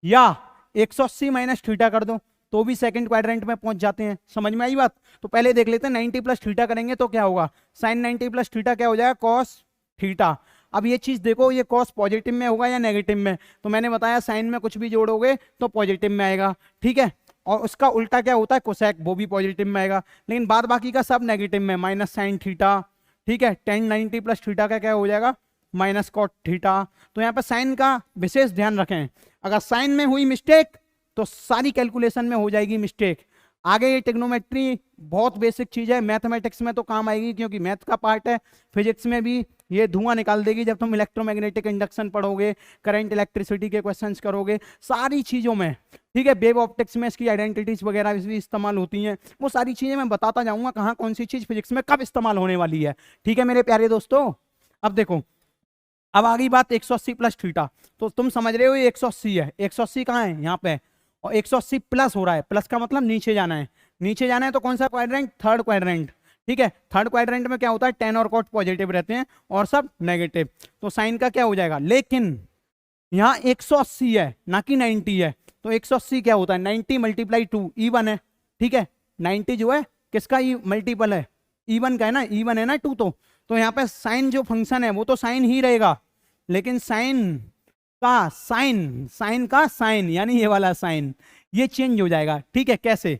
या 180 माइनस थीटा कर दो, तो भी सेकंड क्वाड्रेंट में पहुंच जाते हैं। समझ में आई बात? तो पहले देख लेते हैं, 90 प्लस थीटा करेंगे तो क्या होगा, साइन 90 प्लस थीटा क्या हो जाएगा, कॉस थीटा। अब ये चीज देखो, ये कॉस पॉजिटिव में होगा या नेगेटिव में, तो मैंने बताया साइन में कुछ भी जोड़ोगे तो पॉजिटिव में आएगा, ठीक है। और उसका उल्टा क्या होता है, कोसेक, वो भी पॉजिटिव में आएगा, लेकिन बाद बाकी का सब नेगेटिव में, माइनस साइन थीटा, ठीक है। टेन 90 प्लस थीटा का क्या हो जाएगा, माइनस कॉट थीटा। तो यहाँ पर साइन का विशेष ध्यान रखें, अगर साइन में हुई मिस्टेक तो सारी कैलकुलेशन में हो जाएगी मिस्टेक। आगे ये ट्रिग्नोमेट्री बहुत बेसिक चीज है, मैथमेटिक्स में तो काम आएगी क्योंकि मैथ का पार्ट है, फिजिक्स में भी ये धुआं निकाल देगी जब तुम इलेक्ट्रोमैग्नेटिक इंडक्शन पढ़ोगे, करंट इलेक्ट्रिसिटी के क्वेश्चंस करोगे, सारी चीजों में, ठीक है। वेव ऑप्टिक्स में इसकी आइडेंटिटीज वगैरह भी इस्तेमाल होती हैं, वो सारी चीजें मैं बताता जाऊंगा कहाँ कौन सी चीज फिजिक्स में कब इस्तेमाल होने वाली है, ठीक है मेरे प्यारे दोस्तों। अब देखो, अब आ गई बात 180 प्लस थीटा, तो तुम समझ रहे हो ये 180 है, 180 कहाँ है, यहाँ पे, और 180 प्लस हो रहा है, प्लस का मतलब नीचे जाना है, नीचे जाना है तो कौन सा क्वाड्रेंट, थर्ड क्वाड्रेंट, ठीक है। थर्ड क्वाड्रेंट में क्या होता है, टेन और कॉट पॉजिटिव रहते हैं और सब नेगेटिव, तो साइन का क्या हो जाएगा, लेकिन यहाँ 180 है ना कि 90 है, तो 180 क्या होता है, 90 मल्टीप्लाई 2 इवन है, ठीक है। 90 जो है किसका मल्टीपल है, इवन का है ना, इवन है ना 2, तो यहाँ पे साइन जो फंक्शन है वो तो साइन ही रहेगा, लेकिन साइन का साइन, साइन का साइन यानी ये वाला साइन, ये चेंज हो जाएगा, ठीक है। कैसे,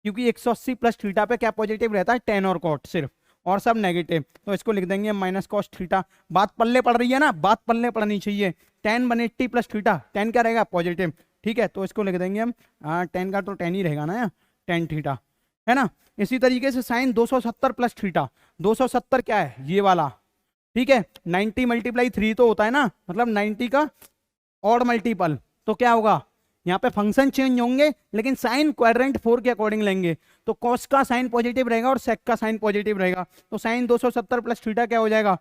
क्योंकि 180 प्लस थीटा पे क्या पॉजिटिव रहता है, टेन और कॉट सिर्फ, और सब नेगेटिव, तो इसको लिख देंगे माइनस कॉस थीटा। बात पल्ले पड़ रही है ना, बात पल्ले पड़नी चाहिए। टेन 180 प्लस थीटा, टेन क्या रहेगा, पॉजिटिव, ठीक है, तो इसको लिख देंगे हम, टेन का तो टेन ही रहेगा ना, टेन थीटा, है ना। इसी तरीके से साइन 270 प्लस थीटा, 270 क्या है, ये वाला, ठीक है। 90 मल्टीप्लाई 3 तो होता है ना, मतलब 90 का ऑड मल्टीपल, तो क्या होगा, यहाँ पे फंक्शन चेंज होंगे लेकिन साइन क्वाड्रेंट 4 के अकॉर्डिंग लेंगे, तो कॉस का साइन पॉजिटिव रहेगा और सेक का साइन पॉजिटिव रहेगा, तो साइन 270 प्लस थीटा क्या हो जाएगा,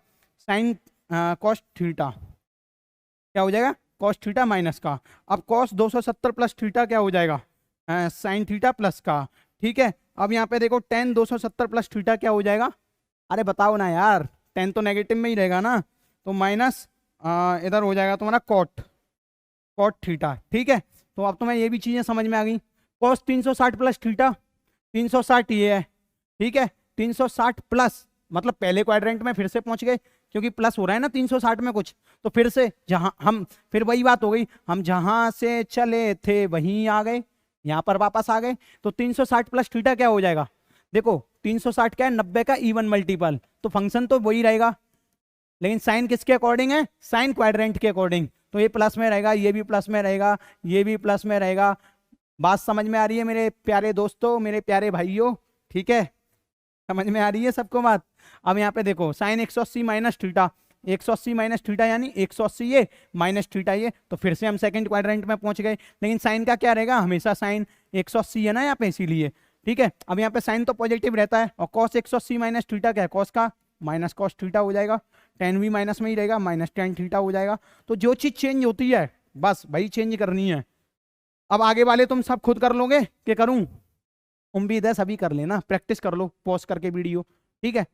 साइन कॉस थीटा क्या हो जाएगा, कॉस थीटा माइनस का। अब कॉस 270 प्लस थीटा क्या हो जाएगा, साइन थीटा प्लस का, ठीक है। अब यहाँ पे देखो टेन 270 प्लस थीटा क्या हो जाएगा, अरे बताओ ना यार, टेन तो नेगेटिव में ही रहेगा ना, तो माइनस इधर हो जाएगा तुम्हारा कॉट, कॉट थीटा, ठीक है। तो अब तुम्हें ये भी चीजें समझ में आ गई। कॉस 360 प्लस थीटा, 360 ये है, ठीक है। 360 प्लस मतलब पहले क्वाड्रेंट में फिर से पहुंच गए, क्योंकि प्लस हो रहा है ना 360 में कुछ, तो फिर से जहां हम, फिर वही बात हो गई, हम जहां से चले थे वहीं आ गए, यहां पर वापस आ गए, तो 360 प्लस थीटा क्या हो जाएगा, देखो 360 क्या है, 90 का इवन मल्टीपल, तो फंक्शन तो वही रहेगा, लेकिन साइन किसके अकॉर्डिंग है, साइन क्वाड्रेंट के अकॉर्डिंग, तो ये प्लस में रहेगा, ये भी प्लस में रहेगा, ये भी प्लस में रहेगा। बात समझ में आ रही है मेरे प्यारे दोस्तों, मेरे प्यारे भाइयों, ठीक है, समझ में आ रही है सबको बात। अब यहाँ पे देखो sine 180 minus theta, 180 minus theta यानी 180 ये माइनस थीटा ये, तो फिर से हम सेकंड क्वाड्रेंट में पहुंच गए, लेकिन साइन का क्या रहेगा, हमेशा साइन 180 है ना यहाँ पे, इसीलिए, ठीक है। अब यहाँ पे साइन तो पॉजिटिव रहता है, और कॉस 180 माइनस थीटा क्या है, कॉस का माइनस कॉस थीटा हो जाएगा, टेन भी माइनस में ही रहेगा, माइनस टेन थीटा हो जाएगा। तो जो चीज चेंज होती है बस वही चेंज करनी है। अब आगे वाले तुम सब खुद कर लोगे कि करूं, उम्मीद है सभी कर लेना, प्रैक्टिस कर लो पॉज करके वीडियो, ठीक है।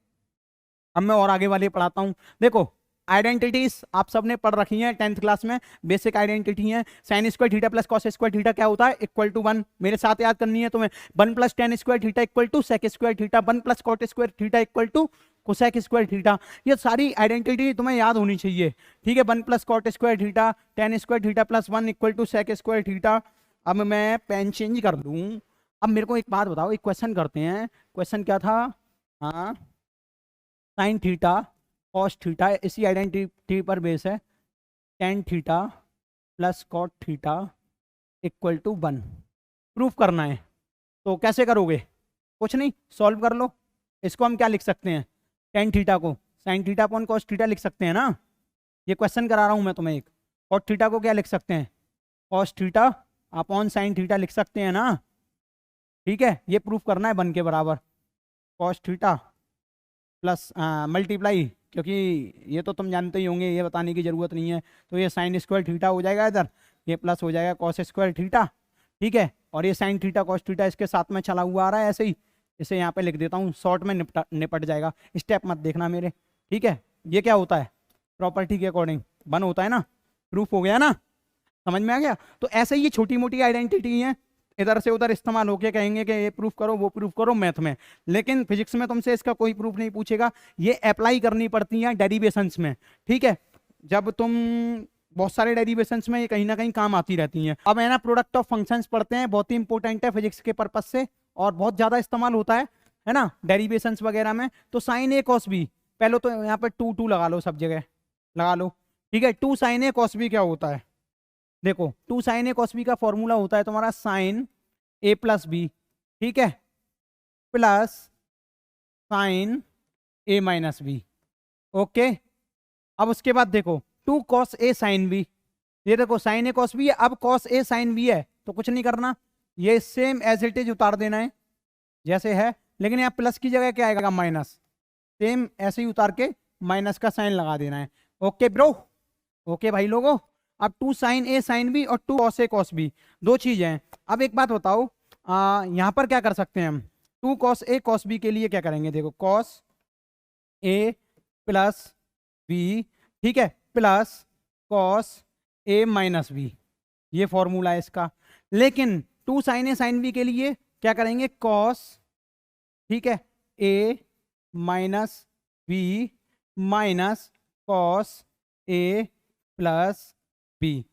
अब मैं और आगे वाले पढ़ाता हूं। देखो आइडेंटिटीज आप सबने पढ़ रखी हैं 10th क्लास में, बेसिक आइडेंटिटी है। Sine square theta plus cos square theta क्या होता है, इक्वल टू 1, मेरे साथ याद करनी है तुम्हें। 1 plus tan square theta equal to sec square theta, 1 plus cot square theta equal to cosec square theta. ये सारी आइडेंटिटी तुम्हें याद होनी चाहिए, ठीक है। 1 plus cot square theta, tan square theta plus 1 equal to sec square theta. अब मैं पेन चेंज कर दूं। अब मेरे को एक बात बताओ, एक क्वेश्चन करते हैं। क्वेश्चन क्या था, हाँ साइन थीटा कॉस थीटा, इसी आइडेंटिटी पर बेस है, tan theta plus cot theta equal to 1 proof करना है। तो कैसे करोगे, कुछ नहीं, सॉल्व कर लो। इसको हम क्या लिख सकते हैं, टेन थीटा को sign theta upon cos theta लिख सकते हैं ना। ये क्वेश्चन करा रहा हूं मैं तुम्हें एक। कॉट थीटा को क्या लिख सकते हैं, cos theta upon sine theta लिख सकते हैं ना, ठीक है। ये प्रूफ करना है 1 के बराबर, कॉस थीटा प्लस मल्टीप्लाई, क्योंकि ये तो तुम जानते ही होंगे, ये बताने की जरूरत नहीं है। तो ये साइन स्क्वायर थीटा हो जाएगा इधर, ये प्लस हो जाएगा कॉस स्क्वायर थीटा, ठीक है। और ये साइन थीटा कॉस थीटा इसके साथ में चला हुआ आ रहा है ऐसे ही, इसे यहाँ पे लिख देता हूँ, शॉर्ट में निपट जाएगा। स्टेप मत देखना मेरे, ठीक है। ये क्या होता है, प्रॉपर्टी के अकॉर्डिंग 1 होता है ना, प्रूफ हो गया ना, समझ में आ गया। तो ऐसे ही ये छोटी मोटी आइडेंटिटी है, इधर से उधर इस्तेमाल होके कहेंगे कि ये प्रूफ करो वो प्रूफ करो मैथ में, लेकिन फिजिक्स में तुमसे इसका कोई प्रूफ नहीं पूछेगा। ये अप्लाई करनी पड़ती हैं डेरिवेशंस में, ठीक है। जब तुम बहुत सारे डेरिवेशंस में ये कहीं ना कहीं काम आती रहती हैं। अब है ना प्रोडक्ट ऑफ फंक्शंस पढ़ते हैं, बहुत ही इंपॉर्टेंट है फिजिक्स के पर्पज से और बहुत ज्यादा इस्तेमाल होता है ना डेरिवेशंस वगैरह में। तो साइन ए कॉस बी, पहले तो यहाँ पे टू टू लगा लो, सब जगह लगा लो, ठीक है। Two sine A cos B क्या होता है, देखो two sine A cos B का फॉर्मूला होता है तुम्हारा साइन ए प्लस बी, ठीक है, plus sine A minus B, okay. अब उसके बाद देखो two cos A sine B, ये देखो साइन ए कॉस बी है, अब कॉस ए साइन बी है तो कुछ नहीं करना, ये सेम एज इट इज उतार देना है जैसे है, लेकिन यहाँ प्लस की जगह क्या आएगा माइनस, सेम ऐसे ही उतार के माइनस का साइन लगा देना है, ओके ब्रो, ओके भाई लोगों। अब two sine A sine B और two cos A cos B दो चीजें हैं। अब एक बात बताओ, यहाँ पर क्या कर सकते हैं हम, two cos A cos B के लिए क्या करेंगे, देखो कॉस ए प्लस बी, ठीक है, plus cos A minus B, ये फॉर्मूला है इसका। लेकिन two sine A sine B के लिए क्या करेंगे, कॉस, ठीक है, A minus B minus cos A plus B.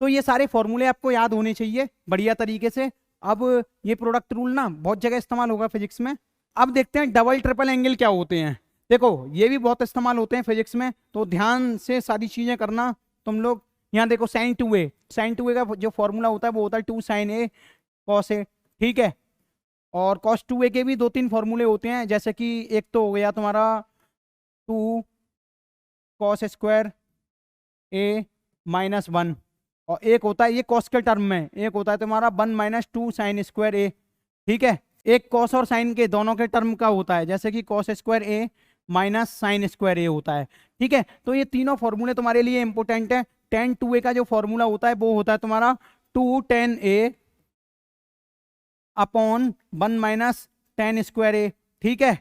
तो ये सारे फॉर्मूले आपको याद होने चाहिए बढ़िया तरीके से। अब ये प्रोडक्ट रूल ना बहुत जगह इस्तेमाल होगा फिजिक्स में। अब देखते हैं डबल ट्रिपल एंगल क्या होते हैं। देखो ये भी बहुत इस्तेमाल होते हैं फिजिक्स में, तो ध्यान से सारी चीजें करना तुम लोग। यहाँ देखो sign to A, sign to ए का जो फॉर्मूला होता है वो होता है two sine A cos A, ठीक है। और कॉस टू ए के भी दो तीन फॉर्मूले होते हैं, जैसे कि एक तो हो गया तुम्हारा two cos square A minus one, और एक होता है ये कॉस के टर्म में, एक होता है तुम्हारा one minus two sine square A, ठीक है। एक कॉस और साइन के दोनों के टर्म का होता है, जैसे कि cos square A minus sign square ए होता है, ठीक है। तो ये तीनों फॉर्मूले तुम्हारे लिए इंपॉर्टेंट है। टेन टू ए का जो फॉर्मूला होता है वो होता है तुम्हारा two tan A upon one minus tan square A, ठीक है।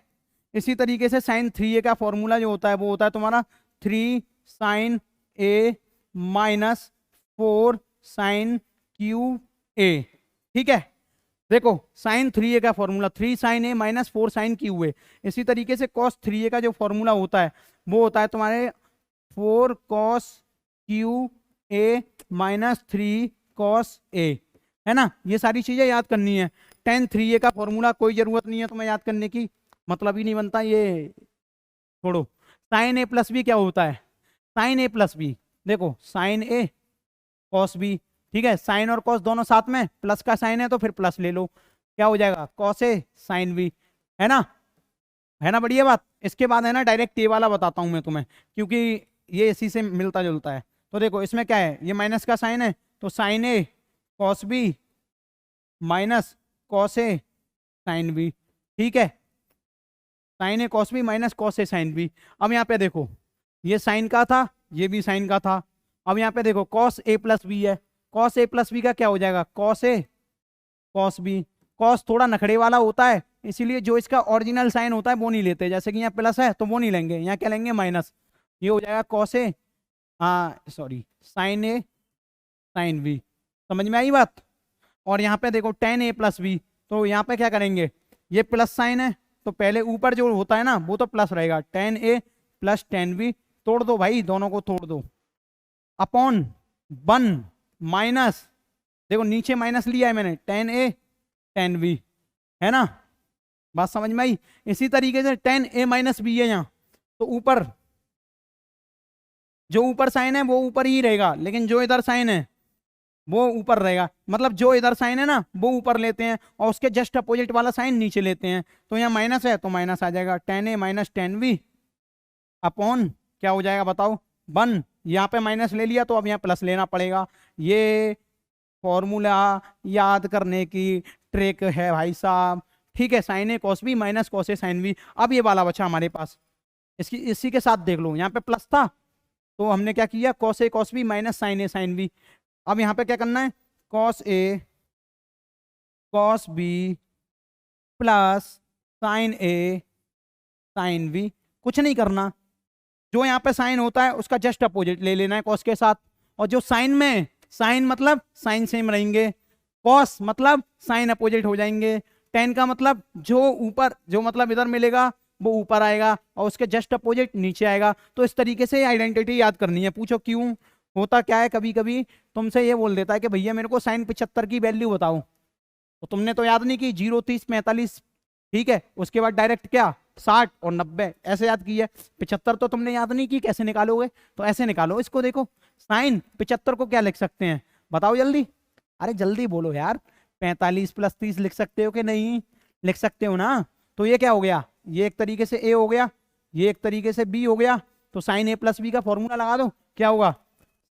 इसी तरीके से साइन थ्री ए का फॉर्मूला जो होता है वो होता है तुम्हारा three sign A minus four sine Q A, ठीक है। देखो साइन थ्री ए का formula three sign A minus four sine Q A. इसी तरीके से कॉस थ्री ए का जो फॉर्मूला होता है वो होता है तुम्हारे four cos cube A minus three cos A, है ना। ये सारी चीजें याद करनी है। टेन थ्री ए का फॉर्मूला कोई जरूरत नहीं है तुम्हें याद करने की, मतलब ही नहीं बनता, ये छोड़ो। साइन ए प्लस बी क्या होता है, साइन ए प्लस बी, देखो साइन ए कॉस बी, ठीक है। साइन और कॉस दोनों साथ में, प्लस का साइन है तो फिर प्लस ले लो, क्या हो जाएगा कॉस ए साइन बी, है ना, है ना, बढ़िया बात। इसके बाद है ना डायरेक्ट ए वाला बताता हूं मैं तुम्हें, क्योंकि ये इसी से मिलता जुलता है। तो देखो इसमें क्या है, ये माइनस का साइन है तो sine A cos B minus cos A sine B, ठीक है। Sign A cos B minus cos A sine B. अब यहाँ पे देखो ये साइन का था, ये भी साइन का था। अब यहाँ पे देखो कॉस ए प्लस बी है, कॉस ए प्लस बी का क्या हो जाएगा cos A cos B. Cos थोड़ा नखड़े वाला होता है, इसीलिए जो इसका ओरिजिनल साइन होता है वो नहीं लेते, जैसे कि यहाँ प्लस है तो वो नहीं लेंगे, यहाँ क्या लेंगे माइनस, ये हो जाएगा cos A sorry sine A sine B. समझ में आई बात। और यहाँ पे देखो टेन ए प्लस बी, तो यहाँ पे क्या करेंगे, ये प्लस साइन है तो पहले ऊपर जो होता है ना वो तो प्लस रहेगा, टेन ए प्लस टेन बी, तोड़ दो भाई, दोनों को तोड़ दो, अपॉन वन माइनस, देखो नीचे माइनस लिया है मैंने, टेन ए टेन बी, है ना, बात समझ में आई। इसी तरीके से टेन ए माइनस बी है यहाँ, तो ऊपर जो ऊपर साइन है वो ऊपर ही रहेगा, लेकिन जो इधर साइन है वो ऊपर रहेगा, मतलब जो इधर साइन है ना वो ऊपर लेते हैं और उसके जस्ट अपोजिट वाला साइन नीचे लेते हैं। तो यहाँ माइनस है तो माइनस आ जाएगा, टेन ए माइनस टेन बी अपॉन क्या हो जाएगा बताओ वन। यहाँ पे माइनस ले लिया तो अब यहाँ प्लस लेना पड़ेगा। ये फॉर्मूला याद करने की ट्रिक है भाई साहब, ठीक है। Sign A cos B minus cos A sine B. अब ये वाला बचा हमारे पास, इसी के साथ देख लो, यहाँ पे प्लस था तो हमने क्या किया cos A cos B minus sign A sine B. अब यहाँ पे क्या करना है cos A cos B plus sine A sine B, कुछ नहीं करना, जो यहाँ पे साइन होता है उसका जस्ट अपोजिट ले लेना है कॉस के साथ, और जो साइन में, साइन मतलब साइन सेम रहेंगे, कॉस मतलब साइन अपोजिट हो जाएंगे, टेन का मतलब जो ऊपर जो मतलब इधर मिलेगा वो ऊपर आएगा और उसके जस्ट अपोजिट नीचे आएगा। तो इस तरीके से आइडेंटिटी याद करनी है। पूछो क्यों? होता क्या है, कभी कभी तुमसे ये बोल देता है कि भैया मेरे को साइन 75 की वैल्यू बताओ, तो तुमने तो याद नहीं की 0, 30, 45, ठीक है, उसके बाद डायरेक्ट क्या 60 और 90 ऐसे याद की है। 75 तो तुमने याद नहीं की, कैसे निकालोगे? तो ऐसे निकालो इसको। देखो साइन 75 को क्या लिख सकते हैं, बताओ जल्दी। अरे जल्दी बोलो यार। 45 + 30 लिख सकते हो कि नहीं? लिख सकते हो ना। तो ये क्या हो गया, ये एक तरीके से ए हो गया, ये एक तरीके से बी हो गया। तो साइन ए प्लस बी का फॉर्मूला लगा दो, क्या होगा?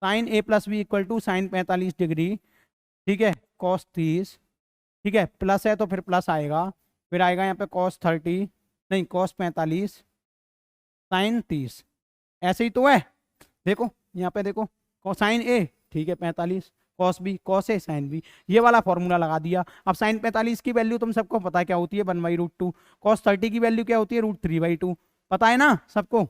Sine A plus B equal to sine 45 degree, ठीक है, कॉस 30, ठीक है, प्लस है तो फिर प्लस आएगा, फिर आएगा यहाँ पे कॉस 30, नहीं कॉस 45 साइन 30, ऐसे ही तो है। देखो यहाँ पे देखो, साइन ए, ठीक है 45, cos B, cos A sine B, ये वाला फॉर्मूला लगा दिया। अब साइन 45 की वैल्यू तुम सबको पता है क्या होती है, 1/√2। कॉस 30 की वैल्यू क्या होती है, √3/2, पता है ना सबको।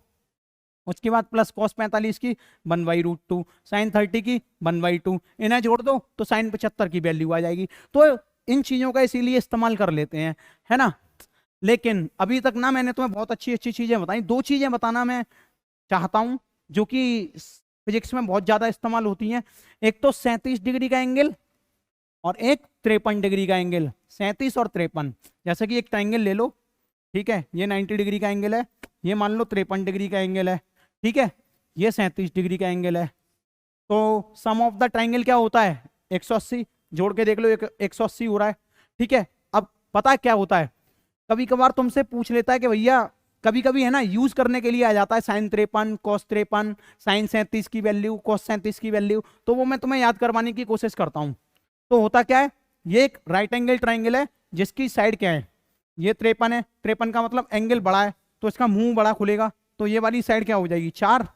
उसके बाद प्लस कॉस 45 की 1/√2, साइन 30 की 1/2, इन्हें जोड़ दो तो साइन 75 की वैल्यू आ जाएगी। तो इन चीजों का इसीलिए इस्तेमाल कर लेते हैं, है ना। लेकिन अभी तक ना मैंने तुम्हें बहुत अच्छी अच्छी चीजें बताई। दो चीजें बताना मैं चाहता हूं जो कि फिजिक्स में बहुत ज्यादा इस्तेमाल होती हैं। एक तो 37 डिग्री का एंगल और एक 53 डिग्री का एंगल। 37 और 53, जैसे कि एक ट्राइंगल ले लो, ठीक है, ये 90 डिग्री का एंगल है, ये मान लो 53 डिग्री का एंगल है, ठीक है, ये 37 डिग्री का एंगल है। तो सम ऑफ द ट्राइंगल क्या होता है, 180। जोड़ के देख लो, 180 हो रहा है, ठीक है। अब पता है क्या होता है, कभी कभार तुमसे पूछ लेता है कि भैया, कभी कभी है ना यूज करने के लिए आ जाता है साइन 53, कॉस 53, साइन 37 की वैल्यू, कॉस 37 की वैल्यू, तो वो मैं तुम्हें याद करवाने की कोशिश करता हूं। तो होता क्या है, ये एक राइट एंगल ट्राइंगल है जिसकी साइड क्या है, ये 53 है, 53 का मतलब एंगल बड़ा है, तो इसका मुंह बड़ा खुलेगा, तो ये वाली साइड क्या हो जाएगी 4,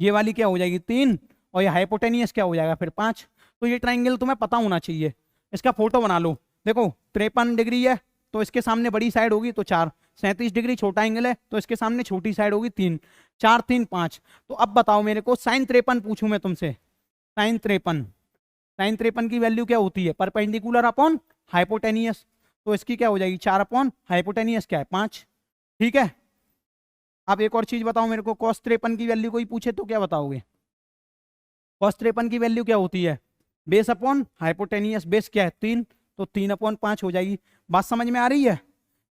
ये वाली क्या हो जाएगी 3, और ये हाइपोटेनियस क्या हो जाएगा फिर 5। तो ये ट्राइंगल तुम्हें पता होना चाहिए। इसका फोटो बना लो। देखो 53 डिग्री है तो इसके सामने बड़ी साइड होगी तो 4, 37 डिग्री छोटा एंगल है तो इसके सामने छोटी साइड होगी 3, 4, 3, 5। तो अब बताओ मेरे को, साइन 53 पूछूं मैं तुमसे, साइन 53, साइन 53 की वैल्यू क्या होती है, परपेंडिकुलर अपॉन हाइपोटेनियस। तो इसकी क्या हो जाएगी 4 अपॉन हाइपोटेनियस क्या है 5, ठीक है। अब एक और चीज बताओ मेरे को, कॉस 53 की वैल्यू कोई पूछे तो क्या बताओगे? कॉस 53 की वैल्यू क्या होती है, बेस अपॉन हाइपोटेनियस, बेस क्या है 3, तो 3/5 हो जाएगी। बात समझ में आ रही है?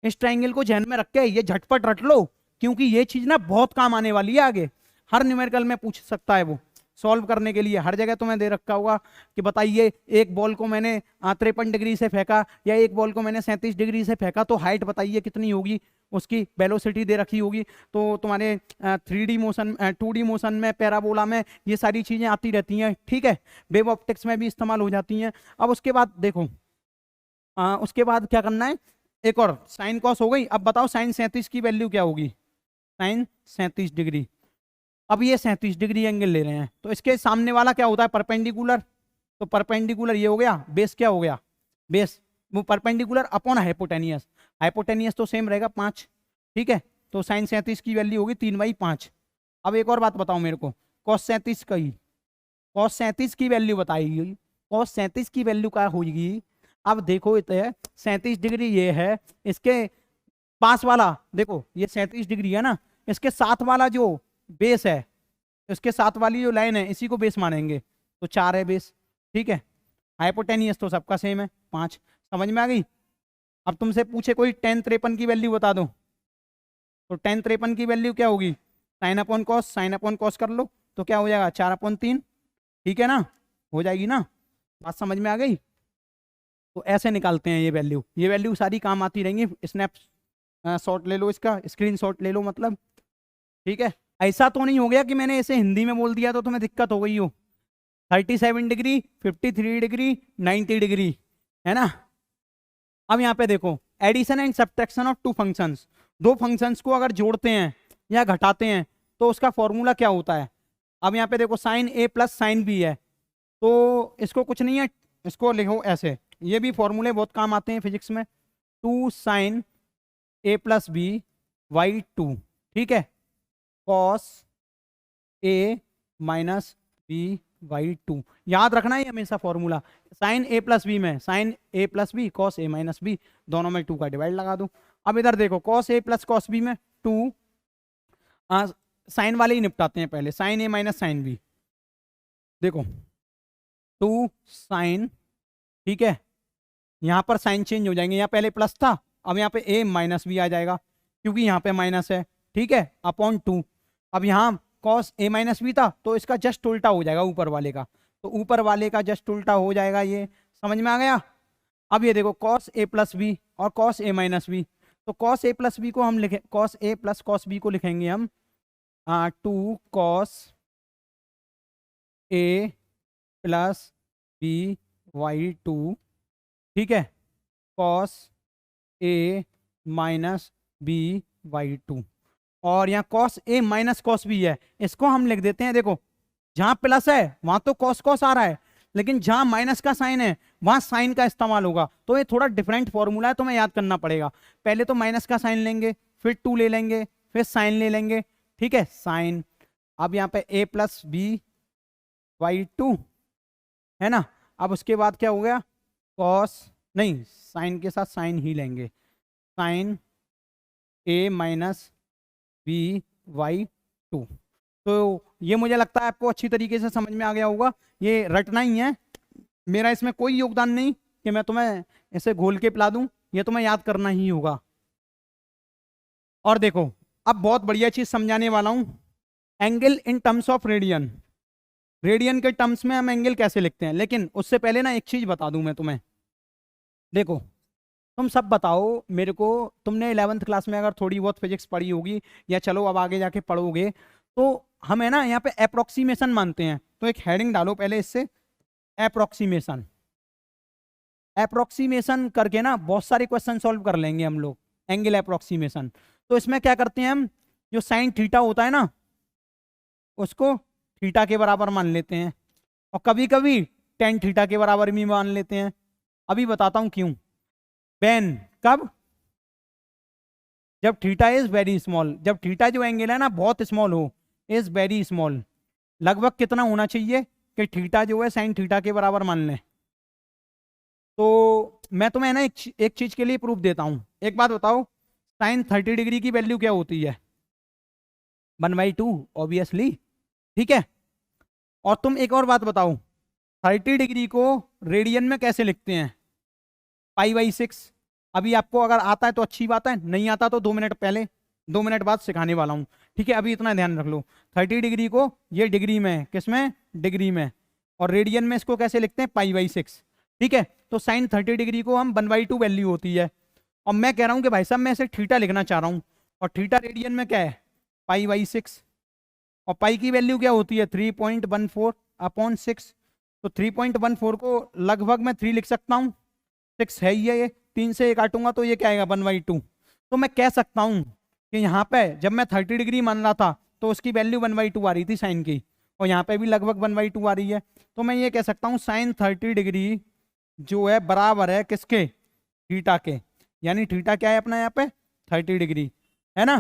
इस ट्राइंगल को ध्यान में रख के ये झटपट रट लो, क्योंकि ये चीज ना बहुत काम आने वाली है आगे। हर न्यूमेरिकल में पूछ सकता है वो, सॉल्व करने के लिए हर जगह तुम्हें दे रखा होगा कि बताइए एक बॉल को मैंने 53 डिग्री से फेंका या एक बॉल को मैंने 37 डिग्री से फेंका, तो हाइट बताइए कितनी होगी, उसकी वेलोसिटी दे रखी होगी। तो तुम्हारे 3D मोशन, 2D मोशन में, पैराबोला में ये सारी चीजें आती रहती हैं, ठीक है, वेव ऑप्टिक्स में भी इस्तेमाल हो जाती हैं। अब उसके बाद देखो, उसके बाद क्या करना है, एक और साइन कॉस हो गई। अब बताओ साइन 37 की वैल्यू क्या होगी, साइन 37 डिग्री। अब ये 37 डिग्री एंगल ले रहे हैं तो इसके सामने वाला क्या होता है, परपेंडिकुलर। तो परपेंडिकुलर ये हो गया, बेस क्या हो गया, बेस वो परपेंडिकुलर अपॉन हाइपोटेनियस, हाइपोटेनियस तो सेम रहेगा 5, ठीक है। तो साइन 37 की वैल्यू होगी 3/5। अब एक और बात बताओ मेरे को, कॉस 37 का ही, कॉस 37 की वैल्यू बताइए, कॉस 37 की वैल्यू क्या होगी। अब देखो इतने 37 डिग्री ये है, इसके पास वाला देखो ये 37 डिग्री है ना, इसके साथ वाला जो बेस है, उसके साथ वाली जो लाइन है इसी को बेस मानेंगे, तो 4 है बेस, ठीक है। हाइपोटेनियस तो सबका सेम है 5, समझ में आ गई। अब तुमसे पूछे कोई tan 53 की वैल्यू बता दो, तो tan 53 की वैल्यू क्या होगी, sine upon cos, sine upon cos कर लो तो क्या हो जाएगा 4/3, ठीक है ना, हो जाएगी ना, बात समझ में आ गई। तो ऐसे निकालते हैं ये वैल्यू सारी काम आती रहेंगी। स्नैप शॉट ले लो, इसका स्क्रीन शॉट ले लो मतलब, ठीक है। ऐसा तो नहीं हो गया कि मैंने इसे हिंदी में बोल दिया तो तुम्हें दिक्कत हो गई हो। 37 डिग्री, 53 डिग्री, 90 डिग्री, है ना। अब यहाँ पे देखो, addition and subtraction of 2 functions, 2 functions को अगर जोड़ते हैं या घटाते हैं तो उसका फॉर्मूला क्या होता है। अब यहाँ पे देखो sign A plus sine B है, तो इसको कुछ नहीं है, इसको लिखो ऐसे, ये भी फॉर्मूले बहुत काम आते हैं फिजिक्स में, 2 sine A plus B by 2, ठीक है, cos A minus B by two. याद रखना है हमेशा formula, sine A plus B में sine A plus B cos A minus B, दोनों में 2 का डिवाइड लगा दो। अब इधर देखो cos A plus cos B में 2, साइन वाले ही निपटाते हैं पहले, sign A minus sine B, देखो 2 साइन, ठीक है, यहाँ पर साइन चेंज हो जाएंगे, यहाँ पहले प्लस था, अब यहाँ पे ए माइनस बी आ जाएगा क्योंकि यहाँ पे माइनस है, ठीक है, अपॉन 2। अब यहाँ कॉस ए माइनस बी था तो इसका जस्ट उल्टा हो जाएगा ऊपर वाले का, तो ऊपर वाले का जस्ट उल्टा हो जाएगा, ये समझ में आ गया। अब ये देखो कॉस ए प्लस बी और कॉस ए माइनस बी, तो कॉस ए प्लस बी को हम लिखे, cos A plus cos B को लिखेंगे हम 2 cos A plus B by 2, ठीक है, cos A minus B by 2, और यहाँ cos A minus cos B है, इसको हम लिख देते हैं, देखो जहां प्लस है वहां तो कॉस कॉस आ रहा है, लेकिन जहां माइनस का साइन है वहां साइन का इस्तेमाल होगा, तो ये थोड़ा डिफरेंट फॉर्मूला है, तुम्हें याद करना पड़ेगा। पहले तो माइनस का साइन लेंगे, फिर 2 ले लेंगे, फिर साइन ले लेंगे, ठीक है, साइन। अब यहाँ पे ए प्लस बी बाई 2 है ना, अब उसके बाद क्या हो गया, कॉस, नहीं साइन के साथ साइन ही लेंगे, sign A minus B by 2। तो ये मुझे लगता है आपको अच्छी तरीके से समझ में आ गया होगा, ये रटना ही है, मेरा इसमें कोई योगदान नहीं कि मैं तुम्हें इसे घोल के पिला दूं, ये तुम्हें याद करना ही होगा। और देखो अब बहुत बढ़िया चीज समझाने वाला हूं, angle in terms of radian, radian के टर्म्स में हम एंगल कैसे लिखते हैं, लेकिन उससे पहले ना एक चीज बता दूं मैं तुम्हें। देखो तुम सब बताओ मेरे को, तुमने 11th क्लास में अगर थोड़ी बहुत फिजिक्स पढ़ी होगी या चलो अब आगे जाके पढ़ोगे, तो हम है ना यहाँ पे अप्रोक्सीमेशन मानते हैं, तो एक हेडिंग डालो पहले इससे, अप्रोक्सीमेशन। अप्रोक्सीमेशन करके ना बहुत सारे क्वेश्चन सॉल्व कर लेंगे हम लोग, एंगल अप्रोक्सीमेशन। तो इसमें क्या करते हैं हम, जो साइन थीटा होता है ना उसको थीटा के बराबर मान लेते हैं, और कभी कभी टेन थीटा के बराबर भी मान लेते हैं। अभी बताता हूं क्यों। बेन कब, जब थीटा इज वेरी स्मॉल, जब थीटा जो एंगल है ना बहुत स्मॉल हो, इज वेरी स्मॉल, लगभग कितना होना चाहिए कि थीटा जो है साइन थीटा के बराबर मान लें। तो मैं तुम्हें ना एक चीज के लिए प्रूफ देता हूं, एक बात बताओ, साइन 30 डिग्री की वैल्यू क्या होती है, 1/2 ऑब्वियसली, ठीक है। और तुम एक और बात बताओ, 30 डिग्री को रेडियन में कैसे लिखते हैं, π/6। अभी आपको अगर आता है तो अच्छी बात है, नहीं आता तो 2 मिनट पहले 2 मिनट बाद सिखाने वाला हूं, ठीक है। अभी इतना ध्यान रख लो, 30 डिग्री को ये डिग्री में, किसमें, डिग्री में, और रेडियन में इसको कैसे लिखते हैं, π/6, ठीक है। तो साइन 30 डिग्री को हम 1/2 वैल्यू होती है, और मैं कह रहा हूं कि भाई साहब मैं इसे थीटा लिखना चाह रहा हूं, और थीटा रेडियन में क्या है, π/6, और पाई की वैल्यू क्या होती है 3.14/6, तो 3.14 को लगभग मैं 3 लिख सकता हूँ, 6 है ही है ये, 3 से 1 काटूंगा तो ये क्या आएगा 1/2। तो मैं कह सकता हूँ कि यहाँ पे जब मैं 30 डिग्री मान रहा था तो उसकी वैल्यू 1/2 आ रही थी साइन की, और यहाँ पे भी लगभग 1/2 आ रही है, तो मैं ये कह सकता हूँ साइन 30 डिग्री जो है बराबर है किसके, थीटा के, यानी थीटा क्या है अपना यहाँ पे 30 डिग्री, है ना,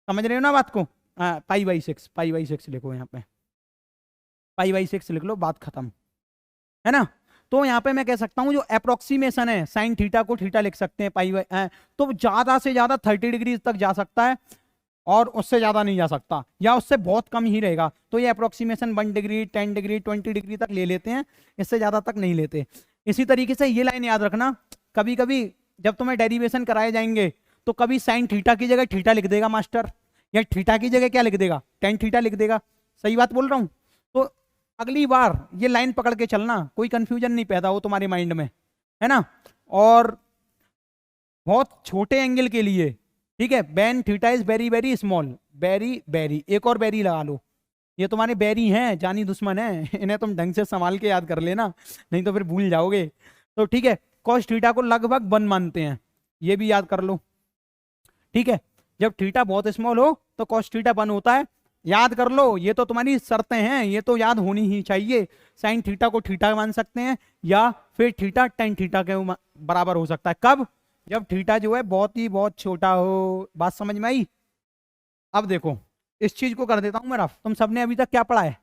समझ रहे हो ना बात को। π/6 लिखो यहाँ पे, π/6 लिख लो, बात खत्म, है ना। तो यहाँ पे मैं कह सकता हूँ जो अप्रोक्सीमेशन है, साइन थीटा को थीटा लिख सकते हैं तो ज्यादा से ज्यादा 30 डिग्री तक जा सकता है, और उससे ज्यादा नहीं जा सकता, या उससे बहुत कम ही रहेगा। तो ये अप्रोक्सीमेशन 1 डिग्री 10 डिग्री 20 डिग्री तक ले लेते हैं, इससे ज्यादा तक नहीं लेते। इसी तरीके से ये लाइन याद रखना, कभी कभी जब तुम्हें डेरिवेशन कराए जाएंगे तो कभी साइन थीटा की जगह थीटा लिख देगा मास्टर, या थीटा की जगह क्या लिख देगा, टेन थीटा लिख देगा, सही बात बोल रहा हूं। तो अगली बार ये लाइन पकड़ के चलना, कोई कंफ्यूजन नहीं पैदा हो तुम्हारे माइंड में, है ना। और बहुत छोटे एंगल के लिए, ठीक है, Ben theta is very very small, very very, एक और वेरी लगा लो, ये तुम्हारे बैरी हैं, जानी दुश्मन है, इन्हें तुम ढंग से संभाल के याद कर लेना, नहीं तो फिर भूल जाओगे। तो ठीक है, कॉस थीटा को लगभग 1 मानते हैं, ये भी याद कर लो, ठीक है। जब थीटा बहुत स्मॉल हो तो कॉस थीटा 1 होता है, याद कर लो, ये तो तुम्हारी शर्तें हैं, ये तो याद होनी ही चाहिए। साइन थीटा को थीटा मान सकते हैं, या फिर थीटा टेन थीटा के बराबर हो सकता है, कब, जब थीटा जो है बहुत छोटा हो। बात समझ में आई। अब देखो इस चीज को कर देता हूं मैं रफ, तुम सबने अभी तक क्या पढ़ा है,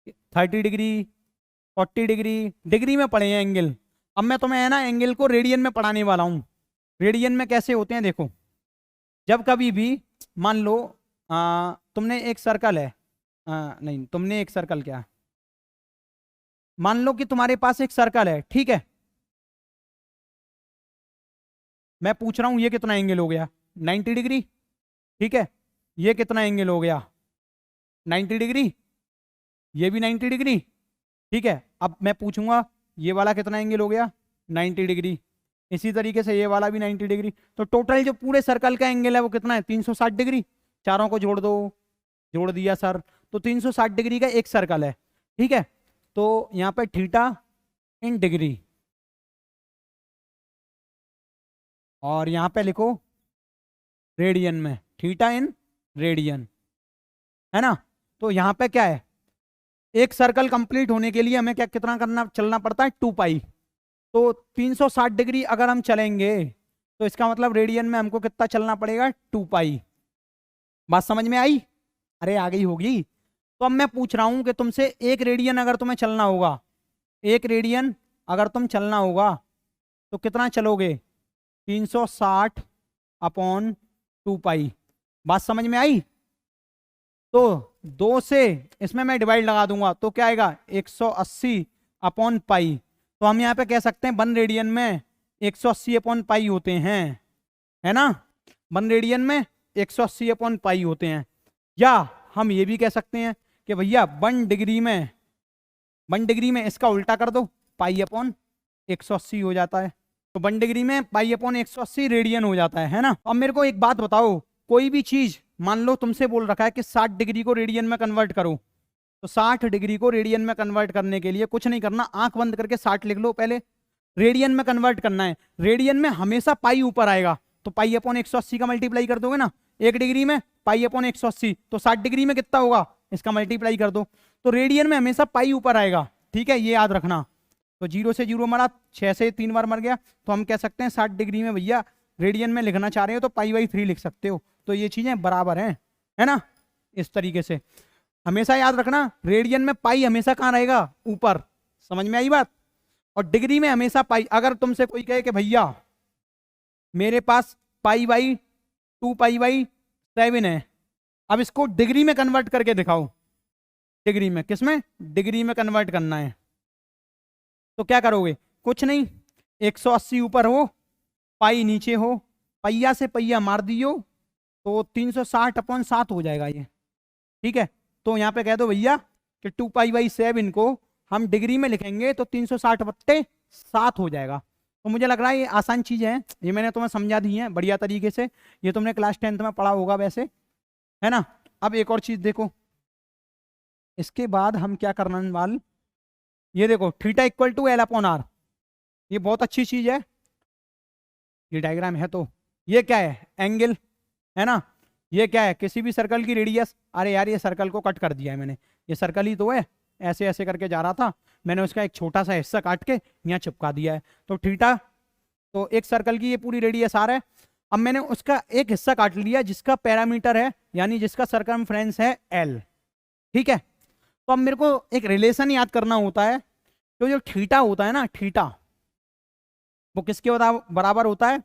30 डिग्री, 40 डिग्री, डिग्री में पढ़े हैं एंगल। अब मैं तुम्हें है ना एंगल को रेडियन में पढ़ाने वाला हूँ। रेडियन में कैसे होते हैं देखो, जब कभी भी मान लो तुमने एक सर्कल है, नहीं तुमने एक सर्कल क्या, मान लो कि तुम्हारे पास एक सर्कल है, ठीक है। मैं पूछ रहा हूं ये कितना एंगल हो गया, 90 डिग्री, ठीक है। ये कितना एंगल हो गया, 90 डिग्री, ये भी 90 डिग्री, ठीक है। अब मैं पूछूंगा ये वाला कितना एंगल हो गया, 90 डिग्री। इसी तरीके से ये वाला भी 90 डिग्री। तो टोटल जो पूरे सर्कल का एंगल है वो कितना है, 360 डिग्री। चारों को जोड़ दो, जोड़ दिया सर, तो 360 डिग्री का एक सर्कल है, ठीक है। तो यहाँ पे थीटा इन डिग्री, और यहाँ पे लिखो रेडियन में, थीटा इन रेडियन, है ना। तो यहाँ पे क्या है, एक सर्कल कंप्लीट होने के लिए हमें क्या कितना करना चलना पड़ता है, 2 पाई। तो 360 डिग्री अगर हम चलेंगे तो इसका मतलब रेडियन में हमको कितना चलना पड़ेगा, 2 पाई। बात समझ में आई, अरे आ गई होगी। तो अब मैं पूछ रहा हूं कि तुमसे एक रेडियन अगर तुम्हें चलना होगा, एक रेडियन अगर तुम चलना होगा तो कितना चलोगे, 360 अपॉन 2 पाई। बात समझ में आई। तो 2 से इसमें मैं डिवाइड लगा दूंगा तो क्या आएगा, 180 अपॉन पाई। तो हम यहाँ पे कह सकते हैं 1 रेडियन में 180 अपॉन पाई होते हैं, है ना। 1 रेडियन में 180 अपॉन पाई होते हैं। या हम ये भी कह सकते हैं कि भैया 1 डिग्री में, 1 डिग्री में इसका उल्टा कर दो, पाई अपॉन 180 हो जाता है। तो 1 डिग्री में पाई अपॉन 180 रेडियन हो जाता है ना। अब मेरे को एक बात बताओ, कोई भी चीज मान लो तुमसे बोल रखा है कि 60 डिग्री को रेडियन में कन्वर्ट करो, तो 60 डिग्री को रेडियन में कन्वर्ट करने के लिए कुछ नहीं करना, आंख बंद करके 60 लिख लो पहले। रेडियन में कन्वर्ट करना है, रेडियन में हमेशा पाई ऊपर आएगा, तो पाई अपॉन 180 का मल्टीप्लाई कर दोगे ना। 1 डिग्री में पाई अपॉन 180, तो 60 डिग्री में कितना होगा, इसका मल्टीप्लाई कर दो। तो रेडियन में हमेशा पाई ऊपर आएगा, ठीक है, ये याद रखना। तो 0 से 0 मरा, 6 से 3 बार मर गया, तो हम कह सकते हैं 60 डिग्री में भैया रेडियन में लिखना चाह रहे हो तो पाई/3 लिख सकते हो। तो ये चीजें बराबर हैं, है ना। इस तरीके से हमेशा याद रखना, रेडियन में पाई हमेशा कहाँ रहेगा, ऊपर। समझ में आई बात। और डिग्री में हमेशा पाई। अगर तुमसे कोई कहे कि भैया मेरे पास पाई/2 पाई/7 है, अब इसको डिग्री में कन्वर्ट करके दिखाओ। डिग्री में, किसमें, डिग्री में कन्वर्ट करना है। तो क्या करोगे, कुछ नहीं, 180 ऊपर हो, पाई नीचे हो, पहिया से पहिया मार दियो, तो 360 अपॉन 7 हो जाएगा ये, ठीक है। तो यहाँ पे कह दो भैया कि 2 पाई/7 को हम डिग्री में लिखेंगे तो 360/7 हो जाएगा। तो मुझे लग रहा है ये आसान चीज़ है, ये मैंने तुम्हें समझा दी है बढ़िया तरीके से। ये तुमने क्लास 10th में पढ़ा होगा वैसे, है ना। अब एक और चीज़ देखो, इसके बाद हम क्या करने वाले, ये देखो theta equal to L upon R। ये बहुत अच्छी चीज़ है, ये डायग्राम है। तो ये क्या है, एंगल, है ना। ये क्या है, किसी भी सर्कल की रेडियस। अरे यार ये सर्कल को कट कर दिया है मैंने, ये सर्कल ही तो है, ऐसे ऐसे करके जा रहा था, मैंने उसका एक छोटा सा हिस्सा काट के यहाँ चिपका दिया है। तो थीटा, तो एक सर्कल की ये पूरी रेडियस R है। अब मैंने उसका एक हिस्सा काट लिया जिसका पैरामीटर है, यानी जिसका सरकमफ्रेंस है L, ठीक है। तो अब मेरे को एक रिलेशन याद करना होता है, तो जो थीटा होता है ना, थीटा वो किसके बराबर होता है,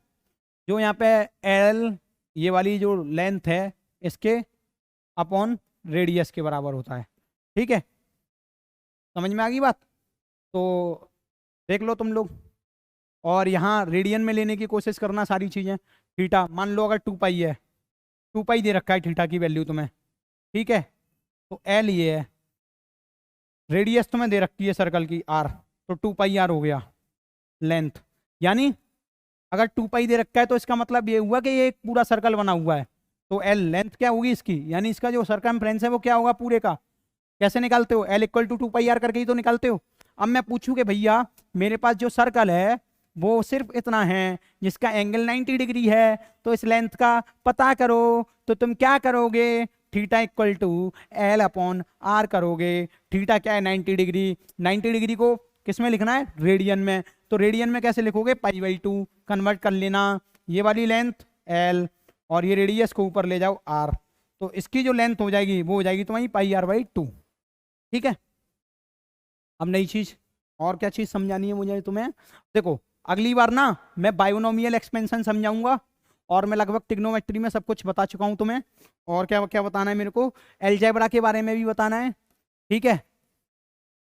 जो यहाँ पे L ये वाली जो लेंथ है इसके अपॉन रेडियस के बराबर होता है, ठीक है। समझ में आ गई बात। तो देख लो तुम लोग, और यहाँ रेडियन में लेने की कोशिश करना सारी चीज़ें। थीटा मान लो अगर 2 पाई है, 2 पाई दे रखा है थीटा की वैल्यू तुम्हें, ठीक है। तो L ये है, रेडियस तुम्हें दे रखी है सर्कल की R, तो 2 पाई R हो गया लेंथ। यानी अगर 2 पाई दे रखा है तो इसका मतलब ये हुआ कि ये एक पूरा सर्कल बना हुआ है, तो L लेंथ क्या होगी इसकी, यानी इसका जो सरकमफ्रेंस है वो क्या होगा पूरे का। कैसे निकालते हो, L equal to 2 pi R करके ही तो निकालते हो। अब मैं पूछूं कि भैया मेरे पास जो सर्कल है वो सिर्फ इतना है जिसका एंगल 90 डिग्री है, तो इस लेंथ का पता करो। तो तुम क्या करोगे, theta equal to L upon R करोगे। थीटा क्या है, 90 डिग्री, 90 डिग्री को किस में लिखना है, रेडियन में। तो रेडियन में कैसे लिखोगे, पाई/2 कन्वर्ट कर लेना, ये वाली लेंथ L और ये रेडियस को ऊपर ले जाओ R, तो इसकी जो लेंथ हो जाएगी वो हो जाएगी तुम्हारी पाई R/2, ठीक है। अब नई चीज, और क्या चीज समझानी है मुझे तुम्हें? देखो अगली बार ना मैं बायोनोमियल एक्सपेंशन समझाऊंगा, और मैं लगभग ट्रिग्नोमेट्री में सब कुछ बता चुका हूं तुम्हें। और क्या क्या बताना है मेरे को? अलजेब्रा के बारे में भी बताना है, ठीक है?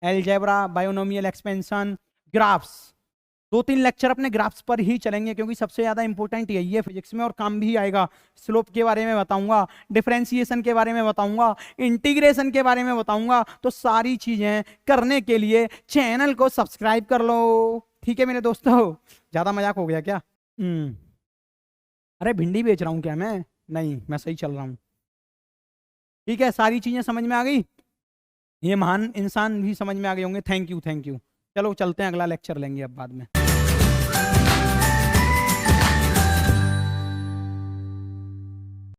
Algebra, binomial expansion, graphs, 2-3 lecture अपने ग्राफ्स पर ही चलेंगे, क्योंकि सबसे ज्यादा इंपॉर्टेंट यही है फिजिक्स में और काम भी आएगा। स्लोप के बारे में बताऊंगा, डिफरेंशिएशन के बारे में बताऊंगा, इंटीग्रेशन के बारे में बताऊंगा। तो सारी चीजें करने के लिए चैनल को सब्सक्राइब कर लो, ठीक है मेरे दोस्तों? ज्यादा मजाक हो गया क्या? अरे भिंडी बेच रहा हूँ क्या मैं? नहीं, मैं सही चल रहा हूँ। ठीक है, सारी चीजें समझ में आ गई, ये महान इंसान भी समझ में आ गए होंगे। Thank you, thank you. चलो चलते हैं, अगला लेक्चर लेंगे अब बाद में।